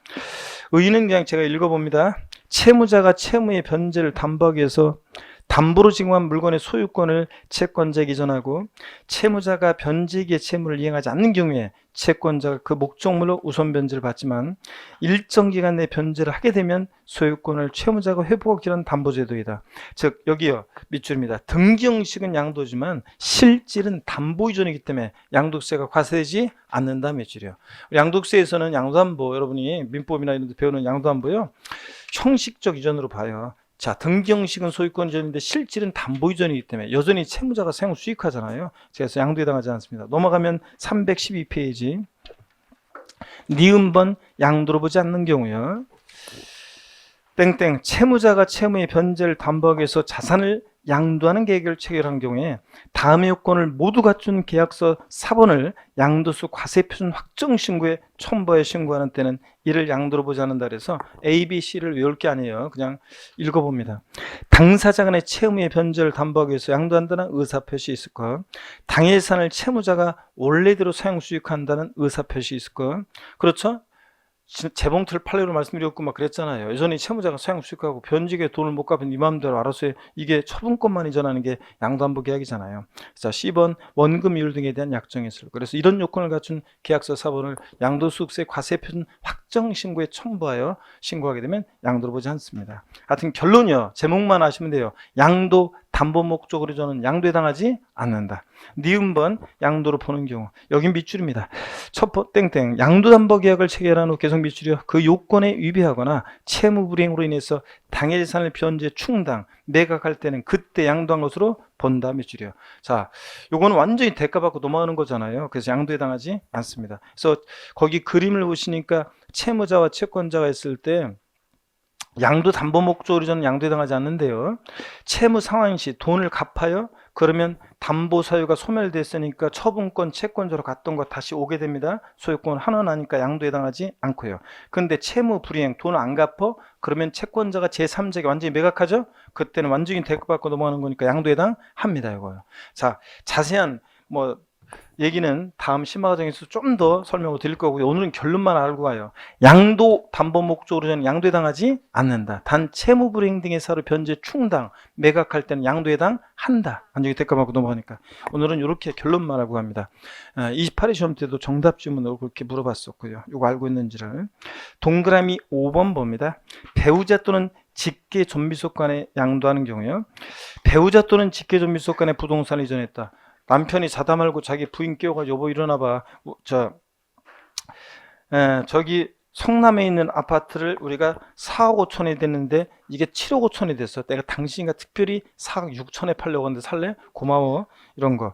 의의는 그냥 제가 읽어봅니다. 채무자가 채무의 변제를 담보하기 위해서 담보로 제공한 물건의 소유권을 채권자에게 이전하고 채무자가 변제기의 채무를 이행하지 않는 경우에 채권자가 그 목적물로 우선 변제를 받지만 일정 기간 내 변제를 하게 되면 소유권을 채무자가 회복하기 위한 담보제도이다. 즉 여기요 밑줄입니다. 등기 형식은 양도지만 실질은 담보 이전이기 때문에 양도세가 과세되지 않는다. 밑줄이요. 양도세에서는 양도담보 여러분이 민법이나 이런 데 배우는 양도담보요 형식적 이전으로 봐요. 자, 등기 형식은 소유권 이전인데 실질은 담보 이전이기 때문에 여전히 채무자가 세무 수익하잖아요. 그래서 양도에 해당하지 않습니다. 넘어가면 312페이지. 니은번 양도로 보지 않는 경우요. 땡땡 채무자가 채무의 변제를 담보하기 위해서 자산을 양도하는 계획을 체결한 경우에 다음의 요건을 모두 갖춘 계약서 사본을 양도수 과세표준 확정신고에 첨부해 신고하는 때는 이를 양도로 보지 않는다 그래서 A, B, C를 외울 게 아니에요. 그냥 읽어봅니다. 당사자 간의 채무의 변제를 담보하기 위해서 양도한다는 의사표시 있을 것. 당해산을 채무자가 원래대로 사용 수익한다는 의사표시 있을 것. 그렇죠? 재봉틀 팔레로 말씀드렸고 막 그랬잖아요. 여전히 채무자가 사용 수익하고 변직에 돈을 못 갚으면 네 마음대로 알아서 해. 이게 처분권만 이전하는 게 양도담보 계약이잖아요. 자, 10번 원금 이율 등에 대한 약정이 있을. 그래서 이런 요건을 갖춘 계약서 사본을 양도소득세 과세표준 확정 신고에 첨부하여 신고하게 되면 양도로 보지 않습니다. 하여튼 결론이요. 제목만 아시면 돼요. 양도 담보 목적으로 저는 양도에 당하지 않는다. 니은번 양도로 보는 경우 여긴 밑줄입니다. 첫번 땡땡 양도담보계약을 체결한 후 계속 밑줄이요. 그 요건에 위배하거나 채무불이행으로 인해서 당해재산을 변제 충당 매각할 때는 그때 양도한 것으로 본다 밑줄이요. 자, 요거는 완전히 대가받고 넘어가는 거잖아요. 그래서 양도에 당하지 않습니다. 그래서 거기 그림을 보시니까 채무자와 채권자가 있을 때 양도 담보 목적으로 저는 양도에 당하지 않는데요. 채무 상환 시 돈을 갚아요. 그러면 담보 사유가 소멸됐으니까 처분권 채권자로 갔던 거 다시 오게 됩니다. 소유권 환원하니까 양도에 당하지 않고요. 근데 채무 불이행 돈을 안 갚어? 그러면 채권자가 제3자에게 완전히 매각하죠. 그때는 완전히 대가받고 넘어가는 거니까 양도에 당합니다. 이거요. 자, 자세한 얘기는 다음 심화 과정에서 좀 더 설명을 드릴 거고요. 오늘은 결론만 알고 가요. 양도 담보 목적으로 저는 양도에 당하지 않는다. 단 채무 불이행 등의 사로 변제 충당 매각할 때는 양도에 당한다. 완전히 대가받고 넘어가니까 오늘은 이렇게 결론만 알고 갑니다. 28회 시험 때도 정답 질문으로 그렇게 물어봤었고요. 이거 알고 있는지를. 동그라미 5번 봅니다. 배우자 또는 직계 존비속 간에 양도하는 경우요. 배우자 또는 직계 존비속 간에 부동산을 이전했다. 남편이 자다 말고 자기 부인 깨워가지고 여보 일어나봐. 저기 성남에 있는 아파트를 우리가 4억 5천에 됐는데 이게 7억 5천이 됐어. 내가 당신과 특별히 4억 6천에 팔려고 하는데 살래? 고마워. 이런 거.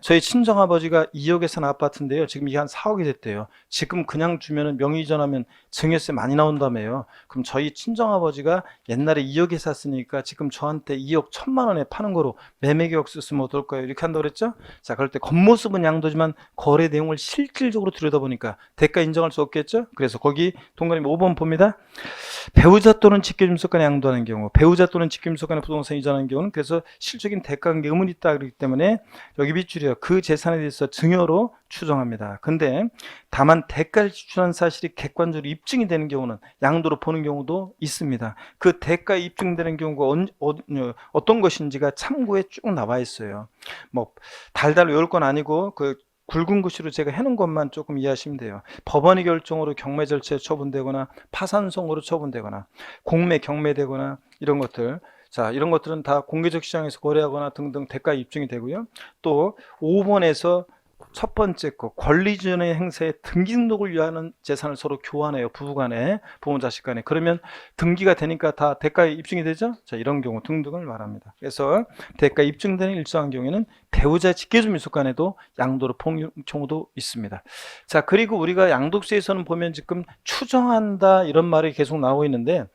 저희 친정아버지가 2억에 산 아파트인데요. 지금 이게 한 4억이 됐대요. 지금 그냥 주면은 명의이전하면 증여세 많이 나온다며요. 그럼 저희 친정아버지가 옛날에 2억에 샀으니까 지금 저한테 2억 1천만 원에 파는 거로 매매계약 썼으면 어떨까요? 이렇게 한다고 그랬죠? 자, 그럴 때 겉모습은 양도지만 거래 내용을 실질적으로 들여다보니까 대가 인정할 수 없겠죠? 그래서 거기 동그라미 5번 봅니다. 배우자 또는 직계존비속 간에 양도하는 경우, 배우자 또는 직계존비속 간에 부동산 이전하는 경우는 그래서 실질적인 대가 관계 의문이 있다 그렇기 때문에 여기 밑줄이요. 그 재산에 대해서 증여로 추정합니다. 근데 다만 대가를 지출한 사실이 객관적으로 입증이 되는 경우는 양도로 보는 경우도 있습니다. 그 대가 입증되는 경우가 어떤 것인지가 참고에 쭉 나와 있어요. 달달 외울 건 아니고 그 굵은 글씨로 제가 해놓은 것만 조금 이해하시면 돼요. 법원의 결정으로 경매 절차에 처분되거나 파산송으로 처분되거나 공매 경매되거나 이런 것들, 자, 이런 것들은 다 공개적 시장에서 거래하거나 등등 대가 입증이 되고요. 또 5번에서 첫 번째 거 권리전의 행사에 등기 등록을 위한 재산을 서로 교환해요. 부부간에, 부모 자식간에. 그러면 등기가 되니까 다 대가에 입증이 되죠. 자, 이런 경우 등등을 말합니다. 그래서 대가 입증되는 일정한 경우에는 배우자 직계존비속 간에도 양도로 보는 경우도 있습니다. 자, 그리고 우리가 양도세에서는 보면 지금 추정한다 이런 말이 계속 나오고 있는데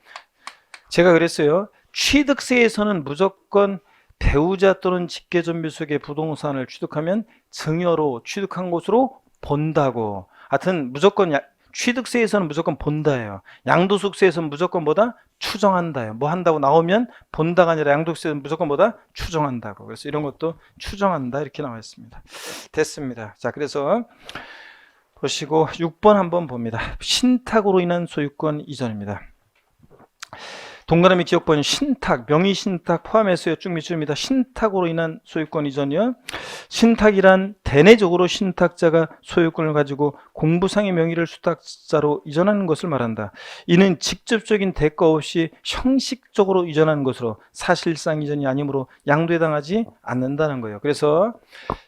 제가 그랬어요. 취득세에서는 무조건 배우자 또는 직계존비속의 부동산을 취득하면 증여로 취득한 것으로 본다고. 하여튼 무조건 취득세에서는 무조건 본다예요. 양도소득세에서는 무조건 뭐다? 추정한다예요. 뭐 한다고 나오면 본다가 아니라 양도세는 무조건 뭐다? 추정한다고. 그래서 이런 것도 추정한다 이렇게 나와 있습니다. 됐습니다. 자, 그래서 보시고 6번 한번 봅니다. 신탁으로 인한 소유권 이전입니다. 동그라미 기억번 신탁, 명의신탁 포함해서요. 쭉 밑줄입니다. 신탁으로 인한 소유권 이전이요. 신탁이란 대내적으로 신탁자가 소유권을 가지고 공부상의 명의를 수탁자로 이전하는 것을 말한다. 이는 직접적인 대가 없이 형식적으로 이전하는 것으로 사실상 이전이 아니므로 양도에 당하지 않는다는 거예요. 그래서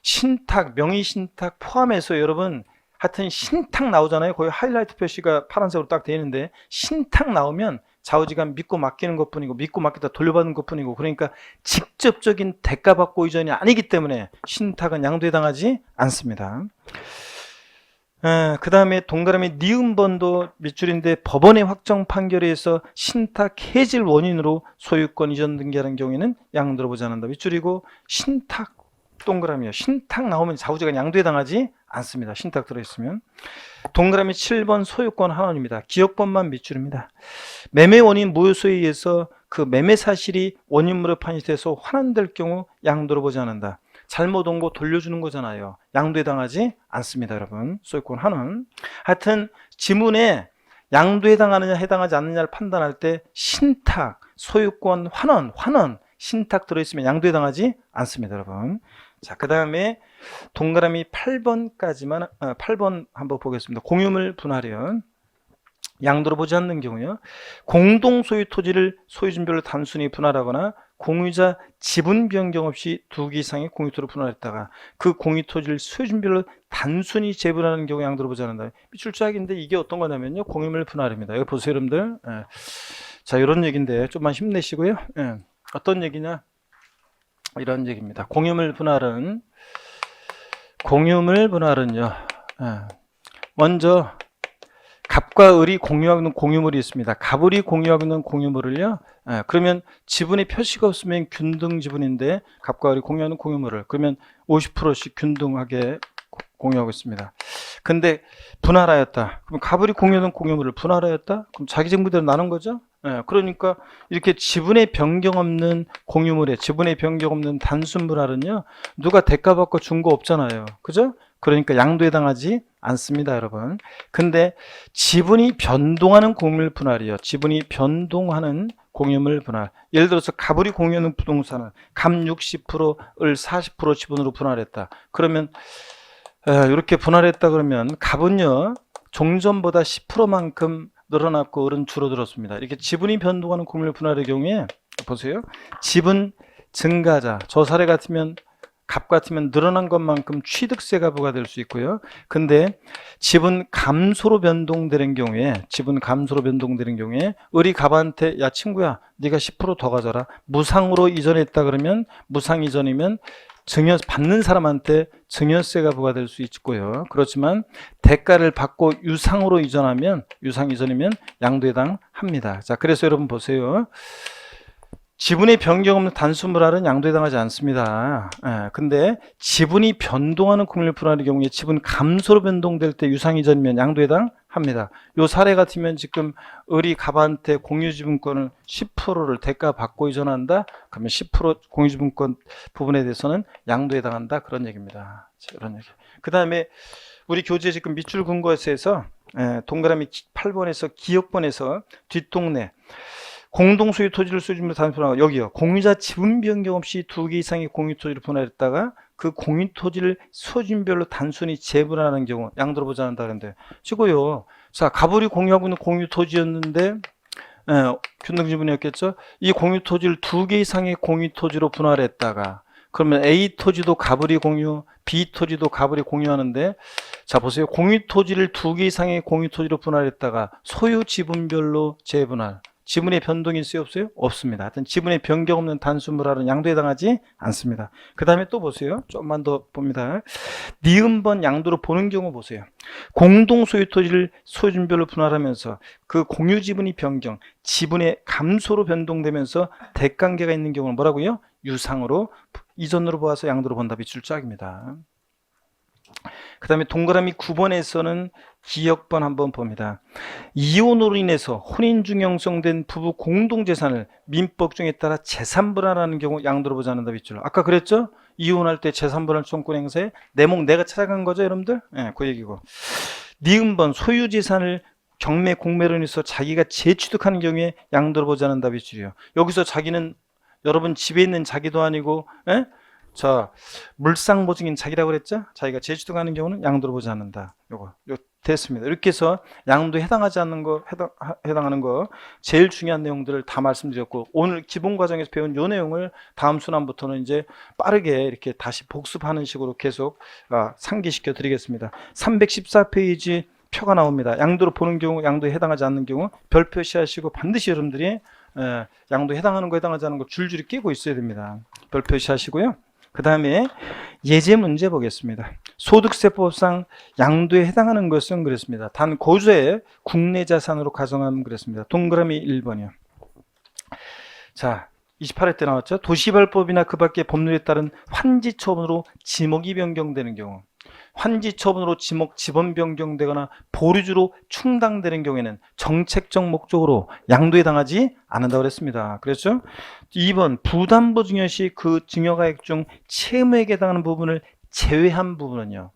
신탁, 명의신탁 포함해서 여러분 하여튼 신탁 나오잖아요. 거기 하이라이트 표시가 파란색으로 딱 되어 있는데 신탁 나오면 좌우지간 믿고 맡기는 것뿐이고 믿고 맡기다 돌려받는 것뿐이고 그러니까 직접적인 대가받고 이전이 아니기 때문에 신탁은 양도에 당하지 않습니다. 그 다음에 동그라미 니은번도 밑줄인데 법원의 확정 판결에 의해서 신탁 해질 원인으로 소유권 이전 등기하는 경우에는 양도로 보지 않는다. 밑줄이고 신탁 동그라미요. 신탁 나오면 좌우지간 양도에 당하지 않습니다. 신탁 들어있으면. 동그라미 7번 소유권 환원입니다. 기억번만 밑줄입니다. 매매 원인 무효소에 의해서 그 매매 사실이 원인물에 판시돼서 환원될 경우 양도로 보지 않는다. 잘못 온 거 돌려주는 거잖아요. 양도에 당하지 않습니다, 여러분. 소유권 환원. 하여튼 지문에 양도에 해당하느냐 해당하지 않느냐를 판단할 때 신탁, 소유권 환원, 신탁 들어있으면 양도에 당하지 않습니다, 여러분. 자, 그 다음에 동그라미 8번까지만 8번 한번 보겠습니다. 공유물 분할은 양도로 보지 않는 경우요. 공동 소유 토지를 소유진별로 단순히 분할하거나 공유자 지분 변경 없이 두 개 이상의 공유토를 분할했다가 그 공유토지를 소유진별로 단순히 재분하는 경우 양도로 보지 않는다. 밑줄짝인데 이게 어떤 거냐면요. 공유물 분할입니다. 여기 보세요, 여러분들. 자, 이런 얘기인데 좀만 힘내시고요. 어떤 얘기냐? 이런 얘기입니다. 공유물 분할은요. 먼저 갑과 을이 공유하고 있는 공유물이 있습니다. 갑을이 공유하고 있는 공유물을요. 그러면 지분의 표시가 없으면 균등 지분인데 갑과 을이 공유하는 공유물을 그러면 50%씩 균등하게 공유하고 있습니다. 근데 분할하였다. 그럼 갑을이 공유하는 공유물을 분할하였다. 그럼 자기 정부대로 나눈 거죠. 그러니까 이렇게 지분의 변경 없는 공유물에 지분의 변경 없는 단순 분할은요. 누가 대가받고 준 거 없잖아요. 그죠? 그러니까 양도에 당하지 않습니다, 여러분. 근데 지분이 변동하는 공유물 분할이요. 지분이 변동하는 공유물 분할. 예를 들어서 갑을이 공유하는 부동산을 갑 60%, 을 40% 지분으로 분할했다. 그러면 이렇게 분할했다 그러면 갑은요. 종전보다 10%만큼 늘어났고 을은 줄어들었습니다. 이렇게 지분이 변동하는 공유물 분할의 경우에 보세요. 지분 증가자. 저 사례 같으면 갑 같으면 늘어난 것만큼 취득세가 부과될 수 있고요. 근데 지분 감소로 변동되는 경우에 을이 갑한테 야 친구야 네가 10% 더 가져라. 무상으로 이전했다 그러면 무상 이전이면 받는 사람한테 증여세가 부과될 수 있고요. 그렇지만 대가를 받고 유상으로 이전하면 유상 이전이면 양도에 해당합니다. 자, 그래서 여러분 보세요. 지분의 변경 없는 단순 분할은 양도에 당하지 않습니다. 근데 지분이 변동하는 공유물 분할의 경우에 지분 감소로 변동될 때 유상 이전이면 양도에 해당합니다. 이 사례 같으면 지금 을이 갑한테 공유지분권을 10%를 대가 받고 이전한다. 그러면 10% 공유지분권 부분에 대해서는 양도에 해당한다. 그런 얘기입니다. 이런 얘기. 그 다음에 우리 교재 지금 밑줄 근거에서 동그라미 8번에서 기역번에서 뒷동네 공동 소유 토지를 소유진으로 단순하고 여기요. 공유자 지분 변경 없이 두 개 이상의 공유 토지를 분할했다가 그 공유 토지를 소유진별로 단순히 재분할하는 경우 양도로 보지 않는다는데 치고요. 자, 갑을이 공유하고 있는 공유 토지였는데 균등 지분이었겠죠. 이 공유 토지를 두 개 이상의 공유 토지로 분할했다가 그러면 A 토지도 갑을이 공유, B 토지도 갑을이 공유하는데 자 보세요. 공유 토지를 두 개 이상의 공유 토지로 분할했다가 소유 지분별로 재분할. 지분의 변동이 있어요? 없어요? 없습니다. 하여튼 지분의 변경 없는 단순 분할은 양도에 당하지 않습니다. 그 다음에 또 보세요. 좀만 더 봅니다. 니은번 양도로 보는 경우 보세요. 공동 소유 토지를 소유진별로 분할하면서 그 공유 지분이 변경, 지분의 감소로 변동되면서 대관계가 있는 경우는 뭐라고요? 유상으로 이전으로 보아서 양도로 본다. 밑줄짝입니다. 그 다음에 동그라미 9번에서는 기역번 한번 봅니다. 이혼으로 인해서 혼인 중 형성된 부부 공동재산을 민법정에 따라 재산분할하는 경우 양도로 보지 않는다. 밑줄. 아까 그랬죠? 이혼할 때 재산분할 청구권 행사에 내 목 내가 찾아간 거죠, 여러분들? 그 얘기고. 니은번 소유재산을 경매 공매로 인해서 자기가 재취득하는 경우에 양도로 보지 않는다. 밑줄이요. 여기서 자기는 여러분 집에 있는 자기도 아니고 자, 물상보증인 자기라고 그랬죠? 자기가 재취득하는 경우는 양도로 보지 않는다. 요거 됐습니다. 이렇게 해서 양도에 해당하지 않는 거, 해당하는 거 제일 중요한 내용들을 다 말씀드렸고 오늘 기본 과정에서 배운 요 내용을 다음 순환부터는 이제 빠르게 이렇게 다시 복습하는 식으로 계속 상기시켜 드리겠습니다. 314페이지 표가 나옵니다. 양도로 보는 경우, 양도에 해당하지 않는 경우 별 표시하시고 반드시 여러분들이 양도에 해당하는 거 해당하지 않는 거 줄줄이 끼고 있어야 됩니다. 별 표시하시고요. 그 다음에 예제 문제 보겠습니다. 소득세법상 양도에 해당하는 것은 그랬습니다. 단 고조의 국내 자산으로 가정하면 그랬습니다. 동그라미 1번이요. 자, 28회 때 나왔죠. 도시개발법이나 그 밖의 법률에 따른 환지 처분으로 지목이 변경되는 경우, 환지 처분으로 지번 변경되거나 보류주로 충당되는 경우에는 정책적 목적으로 양도에 해당하지 않는다고 그랬습니다. 그랬죠? 2번 부담보 증여 시 그 증여가액 중 채무액에 해당하는 부분을 제외한 부분은요.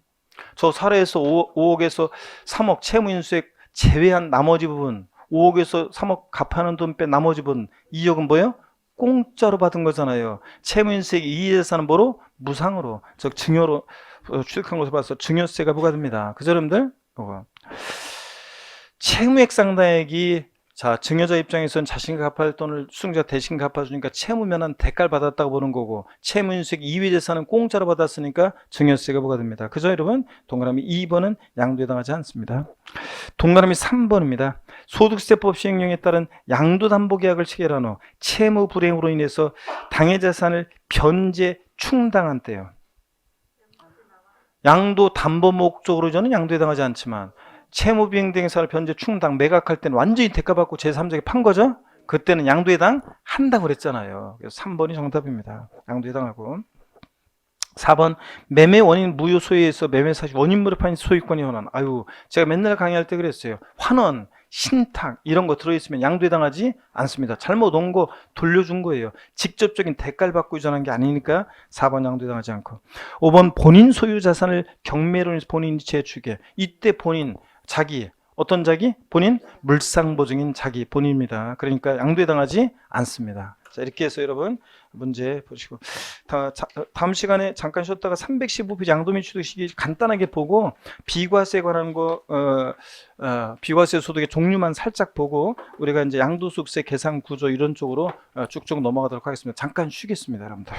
저 사례에서 5억에서 3억 채무인수액 제외한 나머지 부분, 5억에서 3억 갚아는 돈 뺀 나머지 부분, 2억은 뭐예요? 공짜로 받은 거잖아요. 채무인수액 이해재산은 뭐로? 무상으로, 즉 증여로 취득한 것을 봐서 증여세가 부과됩니다. 그죠, 여러분들? 채무액 상당액이, 자, 증여자 입장에서는 자신이 갚아야 할 돈을 수증자가 대신 갚아주니까 채무면한 대가를 받았다고 보는 거고, 채무인수액 이외 재산은 공짜로 받았으니까 증여세가 부과됩니다. 그죠, 여러분? 동그라미 2번은 양도에 해당하지 않습니다. 동그라미 3번입니다. 소득세법 시행령에 따른 양도담보계약을 체결한 후 채무 불이행으로 인해서 당해 자산을 변제 충당한 때요. 양도 담보 목적으로 저는 양도에 해당하지 않지만 채무 비행 등 행사를 변제 충당 매각할 때는 완전히 대가받고 제3자에게 판 거죠. 그때는 양도에 해당한다고 그랬잖아요. 그래서 3번이 정답입니다. 양도에 해당하고. 4번 매매 원인 무효 소유에서 매매 사실 원인물에 파인 소유권이 환원. 아유, 제가 맨날 강의할 때 그랬어요. 환원, 신탁 이런 거 들어있으면 양도에 해당하지 않습니다. 잘못 온 거 돌려준 거예요. 직접적인 대가를 받고 이전한 게 아니니까 4번 양도에 해당하지 않고. 5번 본인 소유 자산을 경매로 인해서 본인이 재추계. 이때 본인, 자기, 어떤 자기? 본인 물상보증인 자기 본인입니다. 그러니까 양도에 해당하지 않습니다. 자, 이렇게 해서 여러분 문제 보시고 다음 시간에 잠깐 쉬었다가 315페이지 양도민 취득 시기 간단하게 보고 비과세에 관한 거 비과세 소득의 종류만 살짝 보고 우리가 이제 양도소득세 계산 구조 이런 쪽으로 쭉쭉 넘어가도록 하겠습니다. 잠깐 쉬겠습니다, 여러분들.